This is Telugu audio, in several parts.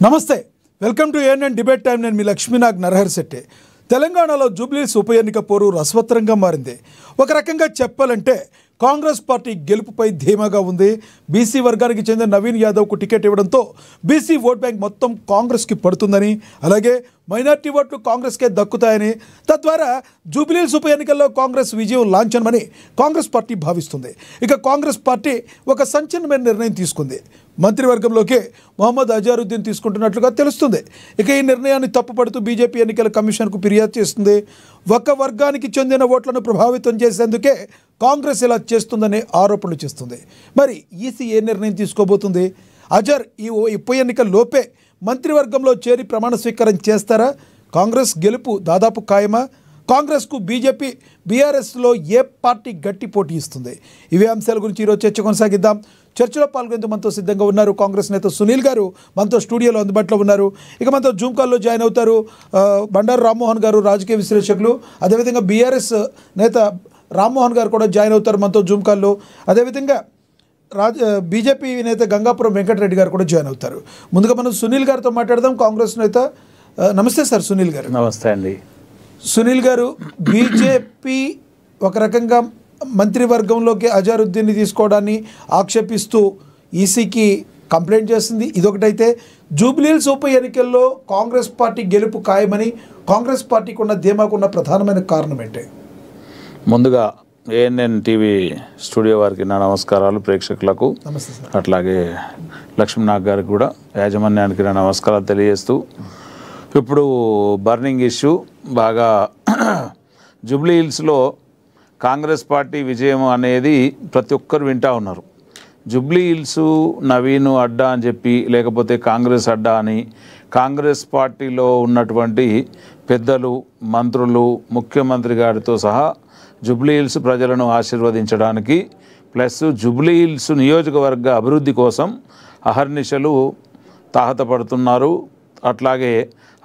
నమస్తే, welcome to ANN debate time. నేను మీ లక్ష్మీనాగ్ నరహర్ శెట్టి. తెలంగాణలో జూబ్లీహిల్స్ ఉప ఎన్నిక పోరు రసవత్తరంగా మారింది. ఒక రకంగా చెప్పాలంటే కాంగ్రెస్ పార్టీ గెలుపుపై ధీమాగా ఉంది. బీసీ వర్గానికి చెందిన నవీన్ యాదవ్కు టికెట్ ఇవ్వడంతో బీసీ ఓట్ బ్యాంక్ మొత్తం కాంగ్రెస్కి పడుతుందని, అలాగే మైనార్టీ ఓట్లు కాంగ్రెస్కే దక్కుతాయని, తద్వారా జూబ్లీహిల్స్ ఉప ఎన్నికల్లో కాంగ్రెస్ విజయం లాంఛనమని కాంగ్రెస్ పార్టీ భావిస్తుంది. ఇక కాంగ్రెస్ పార్టీ ఒక సంచలనమైన నిర్ణయం తీసుకుంది. మంత్రివర్గంలోకి మొహమ్మద్ అజారుద్దీన్ తీసుకుంటున్నట్లుగా తెలుస్తుంది. ఇక ఈ నిర్ణయాన్ని తప్పుపడుతూ బీజేపీ ఎన్నికల కమిషన్కు ఫిర్యాదు చేస్తుంది. ఒక వర్గానికి చెందిన ఓట్లను ప్రభావితం చేసేందుకే కాంగ్రెస్ ఇలా చేస్తుందనే ఆరోపణలు చేస్తుంది. మరి ఈసీ ఏ నిర్ణయం తీసుకోబోతుంది? అజర్ ఈ ఉప ఎన్నిక లోపే మంత్రివర్గంలో చేరి ప్రమాణ స్వీకారం చేస్తారా? కాంగ్రెస్ గెలుపు దాదాపు ఖాయమా? కాంగ్రెస్కు బీజేపీ బీఆర్ఎస్లో ఏ పార్టీ గట్టి పోటీ ఇస్తుంది? ఇవే అంశాల గురించి ఈరోజు చర్చ కొనసాగిద్దాం. చర్చలో పాల్గొనేందుకు మనతో సిద్ధంగా ఉన్నారు కాంగ్రెస్ నేత సునీల్ గారు, మనతో స్టూడియోలో అందుబాటులో ఉన్నారు. ఇక మనతో జూమ్ కాల్లో జాయిన్ అవుతారు బండారు రామ్మోహన్ గారు, రాజకీయ విశ్లేషకులు. అదేవిధంగా బీఆర్ఎస్ నేత రామ్మోహన్ గారు కూడా జాయిన్ అవుతారు మనతో జూమ్ కాల్లో. అదేవిధంగా బీజేపీ నేత గంగాపురం వెంకటరెడ్డి గారు కూడా జాయిన్ అవుతారు. ముందుగా మనం సునీల్ గారితో మాట్లాడదాం, కాంగ్రెస్ నేత. నమస్తే సార్ సునీల్ గారు. నమస్తే అండి. సునీల్ గారు, బీజేపీ ఒక రకంగా మంత్రివర్గంలోకి అజారుద్దీన్ని తీసుకోవడాన్ని ఆక్షేపిస్తూ ఈసీకి కంప్లైంట్ చేస్తుంది. ఇదొకటైతే జూబ్లీహిల్స్ ఉప ఎన్నికల్లో కాంగ్రెస్ పార్టీ గెలుపు ఖాయమని కాంగ్రెస్ పార్టీకి ఉన్న ధీమాకున్న ప్రధానమైన కారణం ఏంటి? ముందుగా ఏఎన్ఎన్ టీవీ స్టూడియో వారికి నా నమస్కారాలు, ప్రేక్షకులకు. నమస్తే సార్. అట్లాగే లక్ష్మీనాగ్ గారికి కూడా, యాజమాన్యానికి నా నమస్కారాలు తెలియజేస్తూ, ఇప్పుడు బర్నింగ్ ఇష్యూ బాగా జూబ్లీహిల్స్లో కాంగ్రెస్ పార్టీ విజయం అనేది ప్రతి ఒక్కరు వింటూ ఉన్నారు. జూబ్లీహిల్స్ నవీను అడ్డా అని చెప్పి, లేకపోతే కాంగ్రెస్ అడ్డా అని కాంగ్రెస్ పార్టీలో ఉన్నటువంటి పెద్దలు, మంత్రులు, ముఖ్యమంత్రి గారితో సహా జూబ్లీహిల్స్ ప్రజలను ఆశీర్వదించడానికి, ప్లస్ జూబ్లీహిల్స్ నియోజకవర్గ అభివృద్ధి కోసం అహర్నిశలు తాహతపడుతున్నారు. అట్లాగే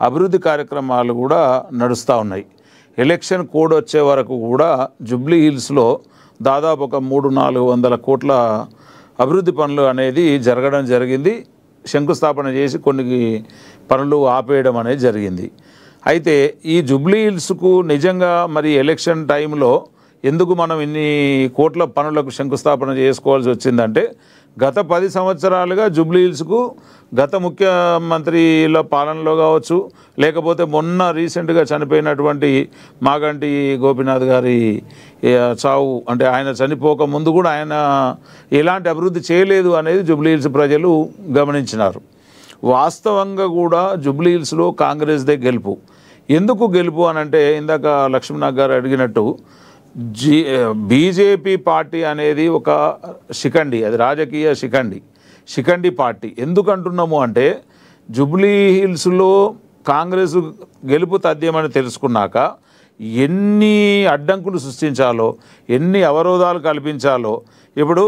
అభివృద్ధి కార్యక్రమాలు కూడా నడుస్తూ ఉన్నాయి. ఎలక్షన్ కోడ్ వచ్చే వరకు కూడా జూబ్లీహిల్స్లో దాదాపు ఒక 300-400 కోట్ల అభివృద్ధి పనులు అనేది జరగడం జరిగింది. శంకుస్థాపన చేసి కొన్ని పనులు ఆపేయడం అనేది జరిగింది. అయితే ఈ జూబ్లీహిల్స్కు నిజంగా మరి ఎలక్షన్ టైంలో ఎందుకు మనం ఇన్ని కోట్ల పనులకు శంకుస్థాపన చేసుకోవాల్సి వచ్చిందంటే, గత 10 సంవత్సరాలుగా జూబ్లీహిల్స్కు గత ముఖ్యమంత్రిల పాలనలో కావచ్చు, లేకపోతే మొన్న రీసెంట్గా చనిపోయినటువంటి మాగంటి గోపీనాథ్ గారి చావు, అంటే ఆయన చనిపోక ముందు కూడా ఆయన ఎలాంటి అభివృద్ధి చేయలేదు అనేది జూబ్లీహిల్స్ ప్రజలు గమనించినారు. వాస్తవంగా కూడా జూబ్లీహిల్స్లో కాంగ్రెస్దే గెలుపు. ఎందుకు గెలుపు అని అంటే, ఇందాక లక్ష్మీనాగ్ గారు అడిగినట్టు బీజేపీ పార్టీ అనేది ఒక శిఖండి, అది రాజకీయ శిఖండి పార్టీ. ఎందుకు అంటున్నాము అంటే, జూబ్లీహిల్స్లో కాంగ్రెస్ గెలుపు తథ్యమని తెలుసుకున్నాక ఎన్ని అడ్డంకులు సృష్టించాలో, ఎన్ని అవరోధాలు కల్పించాలో. ఇప్పుడు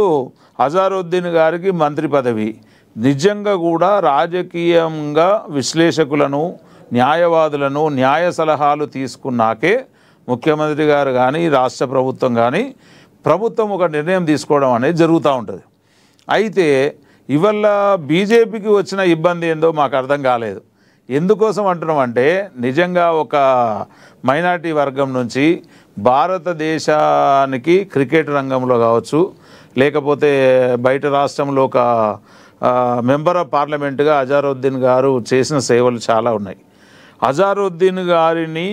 అజారుద్దీన్ గారికి మంత్రి పదవి, నిజంగా కూడా రాజకీయంగా విశ్లేషకులను, న్యాయవాదులను, న్యాయ సలహాలు తీసుకున్నాకే ముఖ్యమంత్రి గారు కానీ, రాష్ట్ర ప్రభుత్వం కానీ, ప్రభుత్వం ఒక నిర్ణయం తీసుకోవడం అనేది జరుగుతూ ఉంటుంది. అయితే ఇవల్ల బీజేపీకి వచ్చిన ఇబ్బంది ఏందో మాకు అర్థం కాలేదు. ఎందుకోసం అంటున్నామంటే, నిజంగా ఒక మైనార్టీ వర్గం నుంచి భారతదేశానికి క్రికెట్ రంగంలో కావచ్చు, లేకపోతే బయట రాష్ట్రంలో ఒక మెంబర్ ఆఫ్ పార్లమెంటుగా అజారుద్దీన్ గారు చేసిన సేవలు చాలా ఉన్నాయి. అజారుద్దీన్ గారిని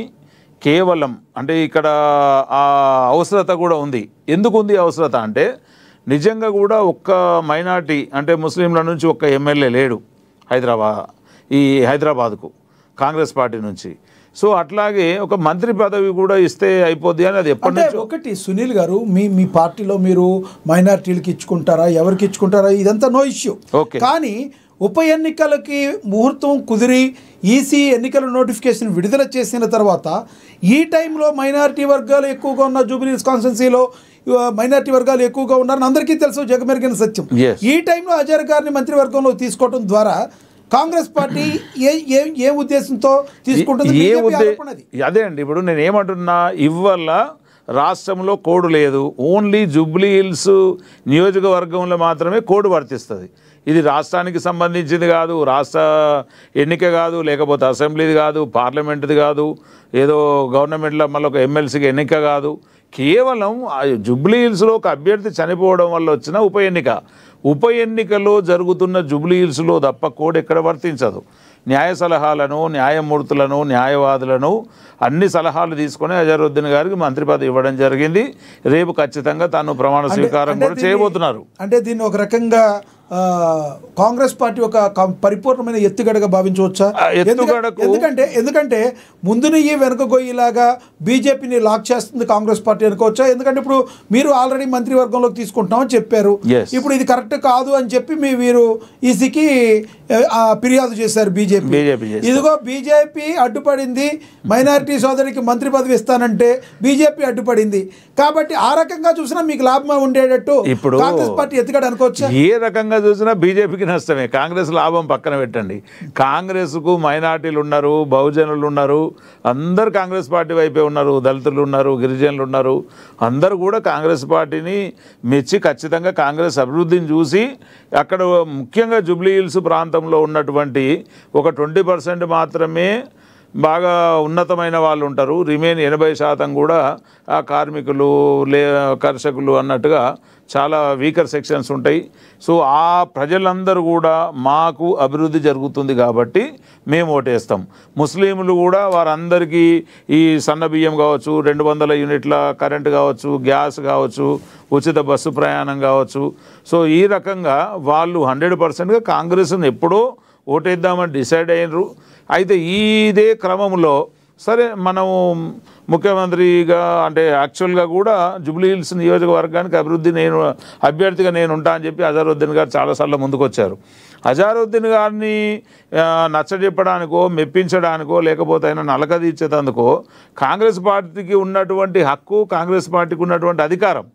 కేవలం అంటే ఇక్కడ ఆ అవసరత కూడా ఉంది. ఎందుకు ఉంది అవసరత అంటే, నిజంగా కూడా ఒక్క మైనార్టీ అంటే ముస్లింల నుంచి ఒక్క ఎమ్మెల్యే లేడు హైదరాబాద్కు కాంగ్రెస్ పార్టీ నుంచి. సో అట్లాగే ఒక మంత్రి పదవి కూడా ఇస్తే అయిపోద్ది అని అది ఎప్పటి నుంచి. ఒకటి సునీల్ గారు, మీ పార్టీలో మీరు మైనార్టీలకు ఇచ్చుకుంటారా, ఎవరికి ఇచ్చుకుంటారా, ఇదంతా నో ఇష్యూ. కానీ ఉప ఎన్నికలకి ముహూర్తం కుదిరి ఈసీ ఎన్నికల నోటిఫికేషన్ విడుదల చేసిన తర్వాత ఈ టైంలో మైనారిటీ వర్గాలు ఎక్కువగా ఉన్న జూబ్లీహిల్స్ కాన్స్టిట్యున్సీలో మైనారిటీ వర్గాలు ఎక్కువగా ఉన్నారని అందరికీ తెలుసు, జగమెరిగిన సత్యం. ఈ టైంలో అజర్ గారిని మంత్రివర్గంలో తీసుకోవడం ద్వారా కాంగ్రెస్ పార్టీ ఏ ఉద్దేశంతో తీసుకుంటుంది? అదే అండి, ఇప్పుడు నేను ఏమంటున్నా, ఇవల్ల రాష్ట్రంలో కోడ్ లేదు, ఓన్లీ జూబ్లీహిల్స్ నియోజకవర్గంలో మాత్రమే కోడ్ వర్తిస్తుంది. ఇది రాష్ట్రానికి సంబంధించింది కాదు, రాష్ట్ర ఎన్నిక కాదు, లేకపోతే అసెంబ్లీది కాదు, పార్లమెంటుది కాదు, ఏదో గవర్నమెంట్లో మళ్ళీ ఒక ఎమ్మెల్సీకి ఎన్నిక కాదు. కేవలం జూబ్లీ హిల్స్లో ఒక అభ్యర్థి చనిపోవడం వల్ల వచ్చిన ఉప ఎన్నికలో జరుగుతున్న జూబ్లీ హిల్స్లో తప్ప కోడ్ ఎక్కడ వర్తించదు. న్యాయ సలహాలను, న్యాయమూర్తులను, న్యాయవాదులను అన్ని సలహాలు తీసుకొని అజరుద్దీన్ గారికి మంత్రి పదవి ఇవ్వడం జరిగింది. రేపు ఖచ్చితంగా తాను ప్రమాణ స్వీకారం కూడా చేయబోతున్నారు. అంటే దీన్ని ఒక రకంగా కాంగ్రెస్ పార్టీ ఒక పరిపూర్ణమైన ఎత్తుగడగా భావించవచ్చా? ఎందుకంటే ముందుని వెనుక గొయ్యిలాగా బీజేపీని లాక్ చేస్తుంది కాంగ్రెస్ పార్టీ అనుకోవచ్చా? ఎందుకంటే ఇప్పుడు మీరు ఆల్రెడీ మంత్రివర్గంలోకి తీసుకుంటున్నామని చెప్పారు, ఇప్పుడు ఇది కరెక్ట్ కాదు అని చెప్పి మీరు ఈసీకి ఫిర్యాదు చేశారు బీజేపీ. ఇదిగో బీజేపీ అడ్డుపడింది, మైనారిటీ సోదరికి మంత్రి పదవి ఇస్తానంటే బీజేపీ అడ్డుపడింది, కాబట్టి ఆ రకంగా చూసినా మీకు లాభం ఉండేటట్టు ఇప్పుడు కాంగ్రెస్ పార్టీ ఎత్తుగడ అనుకోవచ్చా? ఏ రకంగా చూసినా బీజేపీకి నష్టమే. కాంగ్రెస్ లాభం పక్కన పెట్టండి, కాంగ్రెస్కు మైనార్టీలు ఉన్నారు, బహుజనులు ఉన్నారు, అందరు కాంగ్రెస్ పార్టీ వైపే ఉన్నారు, దళితులు ఉన్నారు, గిరిజనులు ఉన్నారు, అందరూ కూడా కాంగ్రెస్ పార్టీని మెచ్చి ఖచ్చితంగా కాంగ్రెస్ అభివృద్ధిని చూసి అక్కడ ముఖ్యంగా జూబ్లీ హిల్స్ ప్రాంతంలో ఉన్నటువంటి ఒక 20% మాత్రమే బాగా ఉన్నతమైన వాళ్ళు ఉంటారు. రిమైన్ 80% కూడా ఆ కార్మికులు, కర్షకులు అన్నట్టుగా చాలా వీకర్ సెక్షన్స్ ఉంటాయి. సో ఆ ప్రజలందరూ కూడా మాకు అభివృద్ధి జరుగుతుంది కాబట్టి మేము ఓటేస్తాం. ముస్లింలు కూడా వారందరికీ ఈ సన్న బియ్యం కావచ్చు, 200 యూనిట్ల కరెంటు కావచ్చు, గ్యాస్ కావచ్చు, ఉచిత బస్సు ప్రయాణం కావచ్చు. సో ఈ రకంగా వాళ్ళు 100%గా కాంగ్రెస్ని ఎప్పుడో ఓటేద్దామని డిసైడ్ అయినరు. అయితే ఇదే క్రమంలో సరే మనము ముఖ్యమంత్రిగా అంటే యాక్చువల్గా కూడా జూబ్లీ హిల్స్ నియోజకవర్గానికి అభ్యర్థిగా నేను ఉంటా అని చెప్పి అజరుద్దీన్ గారు చాలాసార్లు ముందుకు వచ్చారు. అజరుద్దీన్ గారిని నచ్చజెప్పడానికో, మెప్పించడానికో, లేకపోతే ఆయన నలకదీర్చేందుకో కాంగ్రెస్ పార్టీకి ఉన్నటువంటి హక్కు, కాంగ్రెస్ పార్టీకి ఉన్నటువంటి అధికారం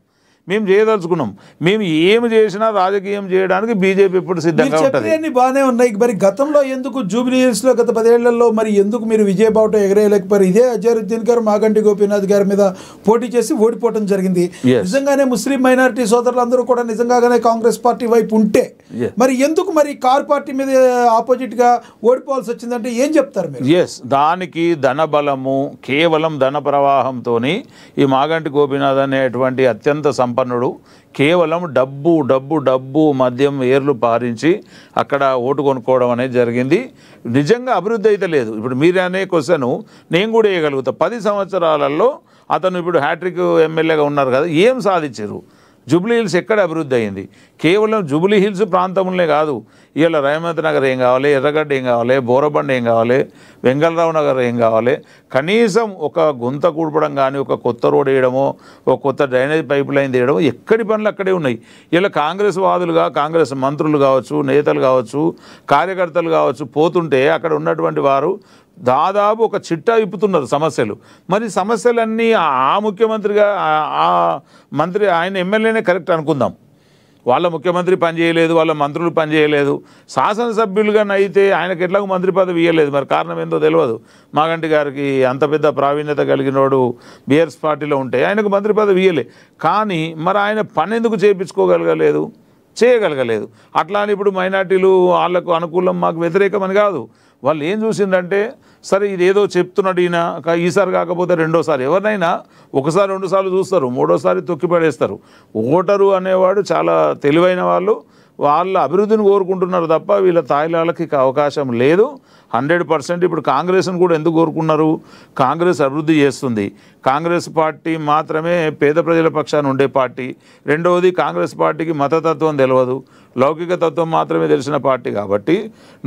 మేము చేయదలుచుకున్నాం. మేము ఏమి చేసినా రాజకీయం చేయడానికి బీజేపీ ఇప్పుడు సిద్ధంగా ఉంటుంది. బాగానే ఉన్నాయి. మరి గతంలో ఎందుకు జూబ్లీ హిల్స్లో గత 10 ఏళ్లలో మరి ఎందుకు మీరు విజయబావుట ఎగరేయలేకపోయారు? ఇదే అజరుద్దీన్ గారు మాగంటి గోపీనాథ్ గారి మీద పోటీ చేసి ఓడిపోవడం జరిగింది. నిజంగానే ముస్లిం మైనారిటీ సోదరులందరూ కూడా నిజంగానే కాంగ్రెస్ పార్టీ వైపు ఉంటే మరి ఎందుకు మరి కార్ పార్టీ మీద ఆపోజిట్ గా ఓడిపోవాల్సి వచ్చిందంటే ఏం చెప్తారు మీరు? దానికి ధన బలము, కేవలం ధన ప్రవాహంతో ఈ మాగంటి గోపీనాథ్ అనేటువంటి అత్యంత సంపన్నుడు కేవలం డబ్బు డబ్బు డబ్బు మద్యం ఏర్లు పారించి అక్కడ ఓటు కొనుక్కోవడం అనేది జరిగింది. నిజంగా అభివృద్ధి అయితే లేదు. ఇప్పుడు మీరు అనే క్వశ్చన్ నేను కూడా వేయగలుగుతా. 10 సంవత్సరాలలో అతను ఇప్పుడు హ్యాట్రిక్ ఎమ్మెల్యేగా ఉన్నారు కదా, ఏం సాధించారు? జూబ్లీ హిల్స్ ఎక్కడ అభివృద్ధి అయింది? కేవలం జూబ్లీ హిల్స్ ప్రాంతంలోనే కాదు, ఇవాళ రహమత్ నగర్ ఏం కావాలి, ఎర్రగడ్డ ఏం కావాలి, బోరబండ ఏం కావాలి, వెంగళరావు నగర్ ఏం కావాలి, కనీసం ఒక గుంత కూడపడం కానీ, ఒక కొత్త రోడ్ వేయడమో, ఒక కొత్త డ్రైనేజ్ పైప్ లైన్ తీయడమో, ఎక్కడి పనులు అక్కడే ఉన్నాయి. ఇలా కాంగ్రెస్ వాదులుగా, కాంగ్రెస్ మంత్రులు కావచ్చు, నేతలు కావచ్చు, కార్యకర్తలు కావచ్చు పోతుంటే అక్కడ ఉన్నటువంటి వారు దాదాపు ఒక చిట్టా ఇప్పుతున్నారు సమస్యలు. మరి సమస్యలన్నీ ఆ ముఖ్యమంత్రిగా ఆ మంత్రి ఆయన ఎమ్మెల్యేనే కరెక్ట్ అనుకుందాం. వాళ్ళ ముఖ్యమంత్రి పనిచేయలేదు, వాళ్ళ మంత్రులు పనిచేయలేదు, శాసనసభ్యులుగానైతే ఆయనకు ఎట్లాగో మంత్రి పదవి ఇవ్వలేదు. మరి కారణం ఏందో తెలియదు. మాగంటి గారికి అంత పెద్ద ప్రావీణ్యత కలిగినోడు బీఆర్ఎస్ పార్టీలో ఉంటే ఆయనకు మంత్రి పదవి ఇవ్వలే. కానీ మరి ఆయన పని ఎందుకు చేయించుకోగలగలేదు, చేయగలగలేదు. అట్లా అని ఇప్పుడు మైనార్టీలు వాళ్ళకు అనుకూలం మాకు వ్యతిరేకమని కాదు. వాళ్ళు ఏం చూసిందంటే సరే ఇదేదో చెప్తున్నాడు ఈయన, ఈసారి కాకపోతే రెండోసారి, ఎవరినైనా ఒకసారి 2 సార్లు చూస్తారు, 3వసారి తొక్కిపడేస్తారు. ఓటరు అనేవాడు చాలా తెలివైన వాళ్ళు, వాళ్ళ అభివృద్ధిని కోరుకుంటున్నారు తప్ప వీళ్ళ తాయిలాలకి అవకాశం లేదు. 100% ఇప్పుడు కాంగ్రెస్ని కూడా ఎందుకు కోరుకున్నారు? కాంగ్రెస్ అభివృద్ధి చేస్తుంది. కాంగ్రెస్ పార్టీ మాత్రమే పేద ప్రజల పక్షాన ఉండే పార్టీ. రెండవది కాంగ్రెస్ పార్టీకి మతతత్వం తెలియదు, లౌకిక తత్వం మాత్రమే తెలిసిన పార్టీ కాబట్టి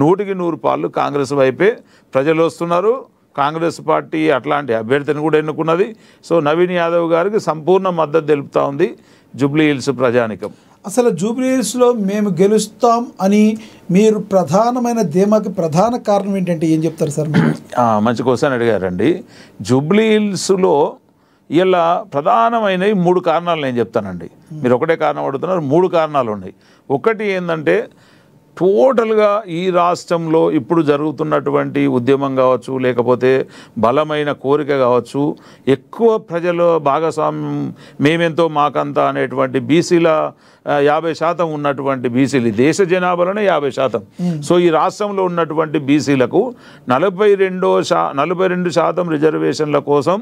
100కి 100 పాళ్ళు కాంగ్రెస్ వైపే ప్రజలు వస్తున్నారు. కాంగ్రెస్ పార్టీ అట్లాంటి అభ్యర్థిని కూడా ఎన్నుకున్నది. సో నవీన్ యాదవ్ గారికి సంపూర్ణ మద్దతు తెలుపుతూ ఉంది జూబ్లీ హిల్స్ ప్రజానికం. అసలు జూబ్లీ హిల్స్లో మేము గెలుస్తాం అని మీరు ప్రధానమైన ధీమాకి ప్రధాన కారణం ఏంటంటే ఏం చెప్తారు సార్? మంచి క్వశ్చన్ అడిగారండి. జూబ్లీ హిల్స్లో ఇలా ప్రధానమైనవి 3 కారణాలు నేను చెప్తానండి. మీరు ఒకటే కారణం అడుగుతున్నారు, 3 కారణాలు ఉన్నాయి. ఒకటి ఏంటంటే టోటల్గా ఈ రాష్ట్రంలో ఇప్పుడు జరుగుతున్నటువంటి ఉద్యమం కావచ్చు, లేకపోతే బలమైన కోరిక కావచ్చు, ఎక్కువ ప్రజల భాగస్వామ్యం మేమెంతో మాకంతా అనేటువంటి బీసీల 50% ఉన్నటువంటి బీసీలు దేశ జనాభాలోనే 50%. సో ఈ రాష్ట్రంలో ఉన్నటువంటి బీసీలకు 42% రిజర్వేషన్ల కోసం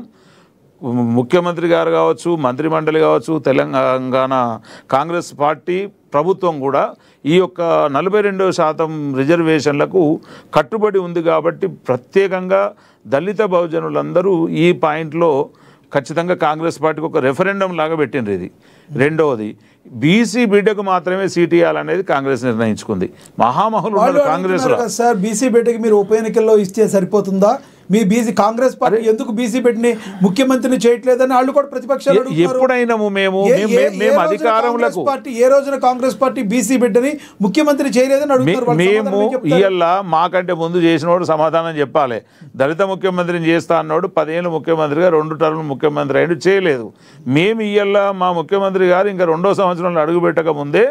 ముఖ్యమంత్రి గారు కావచ్చు, మంత్రిమండలి కావచ్చు, తెలంగాణ కాంగ్రెస్ పార్టీ ప్రభుత్వం కూడా ఈ యొక్క 42% రిజర్వేషన్లకు కట్టుబడి ఉంది. కాబట్టి ప్రత్యేకంగా దళిత బహుజనులందరూ ఈ పాయింట్లో ఖచ్చితంగా కాంగ్రెస్ పార్టీకి ఒక రెఫరెండం లాగా పెట్టిండ్రు. ఇది రెండవది, బీసీ బిడ్డకు మాత్రమే సీట్ ఇవ్వాలనేది కాంగ్రెస్ నిర్ణయించుకుంది. మహామహులు కాంగ్రెస్లో సార్ బీసీ బిడ్డకి మీరు ఉప ఎన్నికల్లో ఇస్తే సరిపోతుందా? మీ బీసీ కాంగ్రెస్ పార్టీ ఎందుకు బీసీ బిడ్డని ముఖ్యమంత్రిని చేయట్లేదని వాళ్ళు కూడా ప్రతిపక్షాలు ఎప్పుడైనా మేము అధికారంలో పార్టీ ఏ రోజున కాంగ్రెస్ పార్టీ బీసీ బిడ్డని ముఖ్యమంత్రి చేయలేదని అడుగుతున్నారు. మేము ఇయ్యాల మాకంటే ముందు చేసినోడు సమాధానం చెప్పాలి. దళిత ముఖ్యమంత్రిని చేస్తా అన్నాడు, 10 ఏళ్ళు ముఖ్యమంత్రిగా 2 టర్మ్ ముఖ్యమంత్రి అయినా చేయలేదు. మేము ఇయ్యాల మా ముఖ్యమంత్రి గారు ఇంకా 2వ సంవత్సరంలో అడుగు పెట్టక ముందే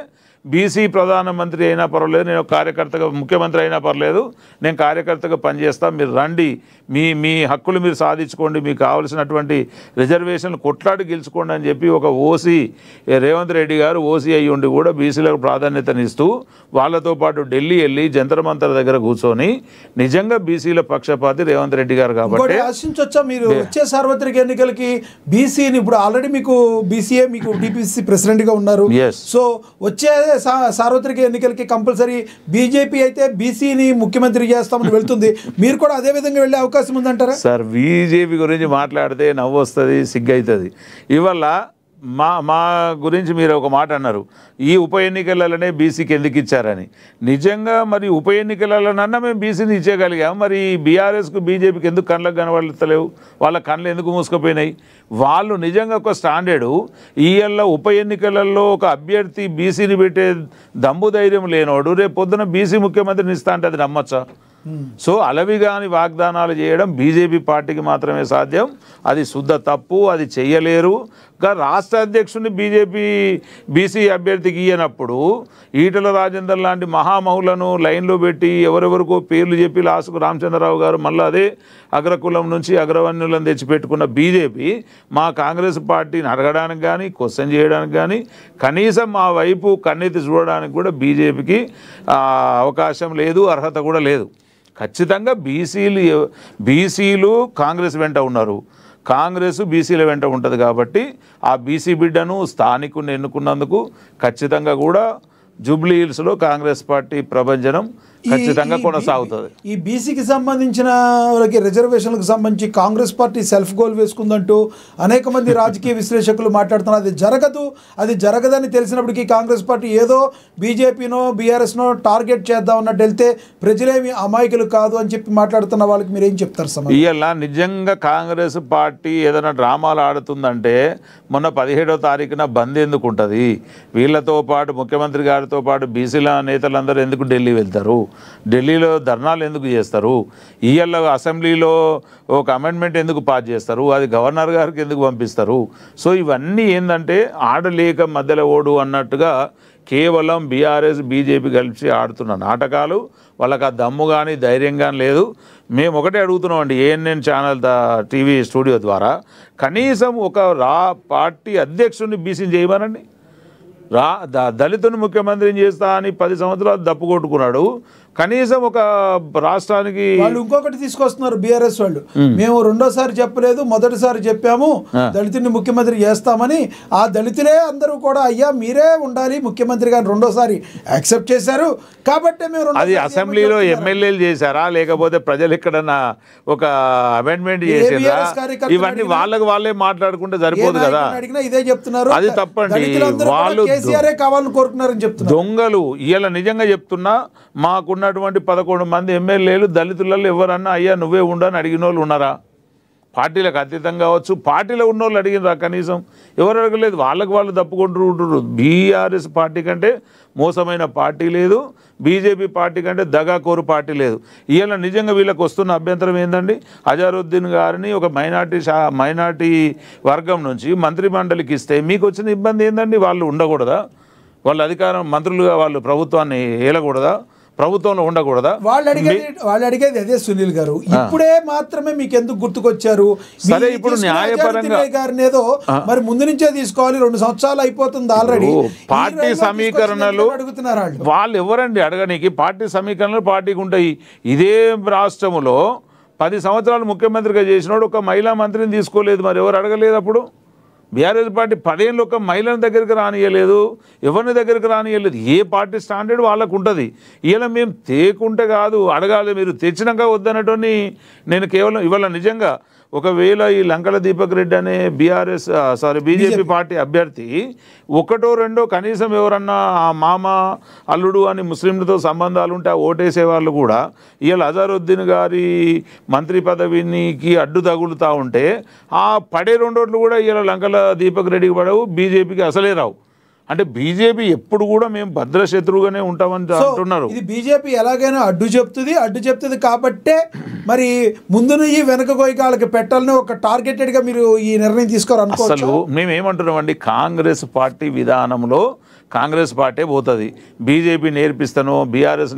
బీసీ ప్రధానమంత్రి అయినా పర్వాలేదు, నేను కార్యకర్తగా ముఖ్యమంత్రి అయినా పర్లేదు, నేను కార్యకర్తగా పనిచేస్తాను, మీరు రండి, మీ హక్కులు మీరు సాధించుకోండి, మీకు కావలసినటువంటి రిజర్వేషన్లు కొట్లాడి గెలుచుకోండి అని చెప్పి ఒక ఓసీ రేవంత్ రెడ్డి గారు ఓసీ అయ్యి ఉండి కూడా బీసీలకు ప్రాధాన్యతనిస్తూ వాళ్ళతో పాటు ఢిల్లీ వెళ్ళి జంతర్ మంతర్ దగ్గర కూర్చొని నిజంగా బీసీల పక్షపాతి రేవంత్ రెడ్డి గారు. కాబట్టి ఆశించొచ్చా మీరు వచ్చే సార్వత్రిక ఎన్నికలకి బీసీని? ఇప్పుడు ఆల్రెడీ మీకు బీసీఏ మీకు టీపీసీ ప్రెసిడెంట్గా ఉన్నారు. సో వచ్చే సార్వత్రిక ఎన్నికలకి కంపల్సరీ బీజేపీ అయితే బీసీని ముఖ్యమంత్రి చేస్తామని వెళ్తుంది, మీరు కూడా అదే విధంగా వెళ్ళే అవకాశం ఉందంటారా? సార్ బీజేపీ గురించి మాట్లాడితే నవ్వు వస్తుంది, సిగ్గు అవుతుంది. ఇవాళ మా గురించి మీరు ఒక మాట అన్నారు, ఈ ఉప ఎన్నికలలోనే బీసీకి ఎందుకు ఇచ్చారని. నిజంగా మరి ఉప ఎన్నికలలోనన్నా మేము బీసీని ఇచ్చేయగలిగాం, మరి బీఆర్ఎస్కు బీజేపీకి ఎందుకు కళ్ళకు కనబడతలేవు? వాళ్ళ కళ్ళు ఎందుకు మూసుకుపోయినాయి? వాళ్ళు నిజంగా ఒక స్టాండర్డు ఈయల్ల ఉప ఎన్నికలలో ఒక అభ్యర్థి బీసీని పెట్టే దమ్ము ధైర్యం లేనోడు రేపు పొద్దున బీసీ ముఖ్యమంత్రిని ఇస్తా అంటే అది నమ్మచ్చా? సో అలవిగాని వాగ్దానాలు చేయడం బీజేపీ పార్టీకి మాత్రమే సాధ్యం. అది శుద్ధ తప్పు, అది చెయ్యలేరు. రాష్ట్ర అధ్యక్షుడిని బీసీ అభ్యర్థికి ఇయ్యనప్పుడు ఈటల రాజేందర్ లాంటి మహామహులను లైన్లో పెట్టి ఎవరెవరికో పేర్లు చెప్పి లాస్ట్కు రామచంద్రరావు గారు మళ్ళీ అదే అగ్రకులం నుంచి అగ్రవన్యులను తెచ్చిపెట్టుకున్న బీజేపీ మా కాంగ్రెస్ పార్టీని అడగడానికి కానీ క్వశ్చన్ చేయడానికి కానీ కనీసం మా వైపు కన్నెత్తి చూడడానికి కూడా బీజేపీకి అవకాశం లేదు, అర్హత కూడా లేదు. ఖచ్చితంగా బీసీలు కాంగ్రెస్ వెంట ఉన్నారు, కాంగ్రెస్ బీసీల వెంట ఉంటుంది. కాబట్టి ఆ బీసీ బిడ్డను స్థానికుని ఎన్నుకున్నందుకు ఖచ్చితంగా కూడా జూబ్లీ హిల్స్లో కాంగ్రెస్ పార్టీ ప్రభంజనం ఖచ్చితంగా కొనసాగుతుంది. ఈ బీసీకి సంబంధించిన వాళ్ళకి రిజర్వేషన్లకు సంబంధించి కాంగ్రెస్ పార్టీ సెల్ఫ్ గోల్ వేసుకుందంటూ అనేక మంది రాజకీయ విశ్లేషకులు మాట్లాడుతున్నారు. అది జరగదని తెలిసినప్పటికీ కాంగ్రెస్ పార్టీ ఏదో బీజేపీనో బీఆర్ఎస్నో టార్గెట్ చేద్దాం అన్నట్టు వెళ్తే ప్రజలేమి అమాయకులు కాదు అని చెప్పి మాట్లాడుతున్న వాళ్ళకి మీరు ఏం చెప్తారు? ఇవాళ నిజంగా కాంగ్రెస్ పార్టీ ఏదైనా డ్రామాలు ఆడుతుందంటే మొన్న 17వ తారీఖున బంద్ ఎందుకు ఉంటుంది? వీళ్ళతో పాటు ముఖ్యమంత్రి గారితో పాటు బీసీల నేతలందరూ ఎందుకు ఢిల్లీ వెళ్తారు? ఢిల్లీలో ధర్నాలు ఎందుకు చేస్తారు? ఇవాళ అసెంబ్లీలో ఒక అమెండ్మెంట్ ఎందుకు పాస్ చేస్తారు? అది గవర్నర్ గారికి ఎందుకు పంపిస్తారు? సో ఇవన్నీ ఏంటంటే ఆడలేక మధ్యలో ఓడు అన్నట్టుగా కేవలం బీఆర్ఎస్ బీజేపీ కలిసి ఆడుతున్న నాటకాలు. వాళ్ళకి ఆ దమ్ము కానీ ధైర్యం కానీ లేదు. మేము ఒకటే అడుగుతున్నామండి, ఏఎన్ఎన్ ఛానల్ టీవీ స్టూడియో ద్వారా కనీసం ఒక పార్టీ అధ్యక్షుడిని బీసీని చేయమనండి. దళితుని ముఖ్యమంత్రిని చేస్తా అని 10 సంవత్సరాలు దప్పు కొట్టుకున్నాడు. కనీసం ఒక రాష్ట్రానికి వాళ్ళు ఇంకొకటి తీసుకొస్తున్నారు బీఆర్ఎస్ వాళ్ళు, మేము రెండోసారి చెప్పలేదు, మొదటిసారి చెప్పాము దళితుడిని ముఖ్యమంత్రి చేస్తామని. ఆ దళితులే అందరూ కూడా అయ్యా మీరే ఉండాలి ముఖ్యమంత్రిగా రెండోసారి యాక్సెప్ట్ చేశారు. కాబట్టి మేము అది అసెంబ్లీలో ఎమ్మెల్యేలు చేశారా లేకపోతే ప్రజలు ఎక్కడన్నా ఒక అమెండ్మెంట్ చేసారా? ఇవన్నీ వాళ్ళే మాట్లాడుకుంటే సరిపోదు కదా. అడిగినా ఇదే చెప్తున్నారు, అది తప్పండి. వాళ్ళు కావాలని కోరుకున్నారని చెప్తున్నారు. దొంగలు. ఇవాళ నిజంగా చెప్తున్నా, మాకున్నటువంటి 11 మంది ఎమ్మెల్యేలు దళితులలో ఎవరన్నా అయ్యా నువ్వే ఉండని అడిగిన వాళ్ళు ఉన్నారా? పార్టీలకు అతీతంగా కావచ్చు, పార్టీలో ఉన్న వాళ్ళు అడిగినరా? కనీసం ఎవరు అడగలేదు. వాళ్ళకు వాళ్ళు తప్పుకుంటూ బీఆర్ఎస్ పార్టీ కంటే మోసమైన పార్టీ లేదు, బీజేపీ పార్టీ కంటే దగాకోరు పార్టీ లేదు. ఇవాళ నిజంగా వీళ్ళకి వస్తున్న అభ్యంతరం ఏంటండి? అజారుద్దీన్ గారిని ఒక మైనార్టీ వర్గం నుంచి మంత్రి మండలికి ఇస్తే మీకు వచ్చిన ఇబ్బంది ఏంటండి? వాళ్ళు ఉండకూడదా? వాళ్ళ అధికారం మంత్రులుగా వాళ్ళు ప్రభుత్వాన్ని ఏలకూడదా? ప్రభుత్వంలో ఉండకూడదా? వాళ్ళు అడిగేది అదే సునీల్ గారు, ఇప్పుడే మాత్రమే మీకు ఎందుకు గుర్తుకొచ్చారు? సరే, ఇప్పుడు న్యాయపరంగా గారిని ఏదో మరి ముందు నుంచే తీసుకోవాలి, 2 సంవత్సరాలు అయిపోతుంది ఆల్రెడీ. పార్టీ సమీకరణలు అడుగుతున్నారు వాళ్ళు ఎవరండి అడగనికి? పార్టీ సమీకరణలు పార్టీకి ఉంటాయి. ఇదే రాష్ట్రంలో 10 సంవత్సరాలు ముఖ్యమంత్రిగా చేసినోడు ఒక మహిళా మంత్రిని తీసుకోలేదు, మరి ఎవరు అడగలేదు? అప్పుడు బీఆర్ఎస్ పార్టీ 10 ఏళ్ళు ఒక మహిళల దగ్గరికి రానియలేదు, ఎవరిని దగ్గరికి రానియలేదు. ఏ పార్టీ స్టాండర్డ్ వాళ్ళకు ఉంటుంది. ఇలా మేము తేకుంటే కాదు, అడగాలి. మీరు తెచ్చినాక వద్దనటోని నేను కేవలం ఇవాళ నిజంగా ఒకవేళ ఈ లంకల దీపక్ రెడ్డి అనే బీజేపీ పార్టీ అభ్యర్థి ఒకటో రెండో కనీసం ఎవరన్నా ఆ మామ అల్లుడు అని ముస్లింలతో సంబంధాలు ఉంటే ఆ ఓటేసే వాళ్ళు కూడా ఇవాళ అజారుద్దీన్ గారి మంత్రి పదవికి అడ్డు తగులుతూ ఉంటే ఆ పడే 2 ఓట్లు కూడా ఇవాళ లంకల దీపక్ రెడ్డికి పడవు, బీజేపీకి అసలే రావు. అంటే బీజేపీ ఎప్పుడు కూడా మేము భద్రశత్రువుగానే ఉంటామని అంటున్నారు. ఇది బీజేపీ ఎలాగైనా అడ్డు చెప్తుంది కాబట్టే మరి ముందు నుంచి వెనక గోయికాళ్ళకి పెట్టాలని ఒక టార్గెటెడ్గా మీరు ఈ నిర్ణయం తీసుకోరు. అసలు మేమేమంటున్నామండి, కాంగ్రెస్ పార్టీ విధానంలో కాంగ్రెస్ పార్టీ పోతుంది. బీజేపీ నేర్పిస్తానో బీఆర్ఎస్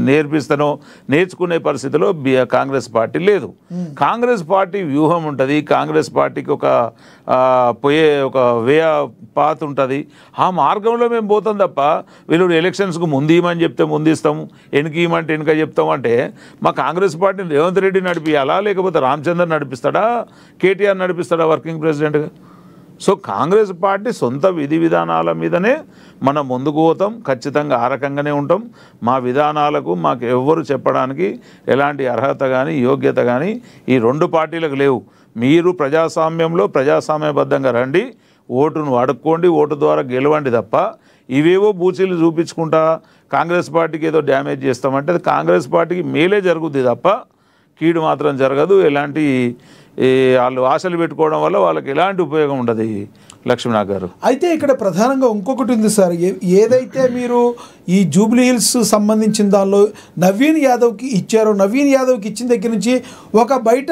నేర్పిస్తానో నేర్చుకునే పరిస్థితిలో కాంగ్రెస్ పార్టీ లేదు. కాంగ్రెస్ పార్టీ వ్యూహం ఉంటుంది, కాంగ్రెస్ పార్టీకి ఒక వే పాత్ ఉంటుంది. ఆ మార్గంలో మేము పోతాం తప్ప వీళ్ళు ఎలక్షన్స్కు ముందు ఇవ్వమని చెప్తే ముందు ఇస్తాము, వెనక ఇవ్వమంటే వెనక చెప్తాం. అంటే మా కాంగ్రెస్ పార్టీని రేవంత్ రెడ్డి నడిపియాలా, లేకపోతే రామచంద్రన్ నడిపిస్తాడా, కేటీఆర్ నడిపిస్తాడా వర్కింగ్ ప్రెసిడెంట్గా? సో కాంగ్రెస్ పార్టీ సొంత విధి విధానాల మీదనే మనం ముందుకు పోతాం, ఖచ్చితంగా ఆ రకంగానే ఉంటాం. మా విధానాలకు మాకు ఎవ్వరు చెప్పడానికి ఎలాంటి అర్హత కానీ యోగ్యత కానీ ఈ 2 పార్టీలకు లేవు. మీరు ప్రజాస్వామ్యంలో ప్రజాస్వామ్యబద్ధంగా రండి, ఓటును అడుక్కోండి, ఓటు ద్వారా గెలవండి తప్ప ఇవేవో బూచీలు చూపించుకుంటా కాంగ్రెస్ పార్టీకి ఏదో డ్యామేజ్ చేస్తామంటే అది కాంగ్రెస్ పార్టీకి మేలే జరుగుద్ది తప్ప కీడు మాత్రం జరగదు. ఎలాంటి వాళ్ళు ఆశలు పెట్టుకోవడం వల్ల వాళ్ళకి ఎలాంటి ఉపయోగం ఉండదు. లక్ష్మీనాథ్ గారు అయితే ఇక్కడ ప్రధానంగా ఇంకొకటి ఉంది సార్, ఏదైతే మీరు ఈ జూబ్లీ హిల్స్ సంబంధించిన దానిలో నవీన్ యాదవ్కి ఇచ్చారో, నవీన్ యాదవ్కి ఇచ్చిన దగ్గర నుంచి బయట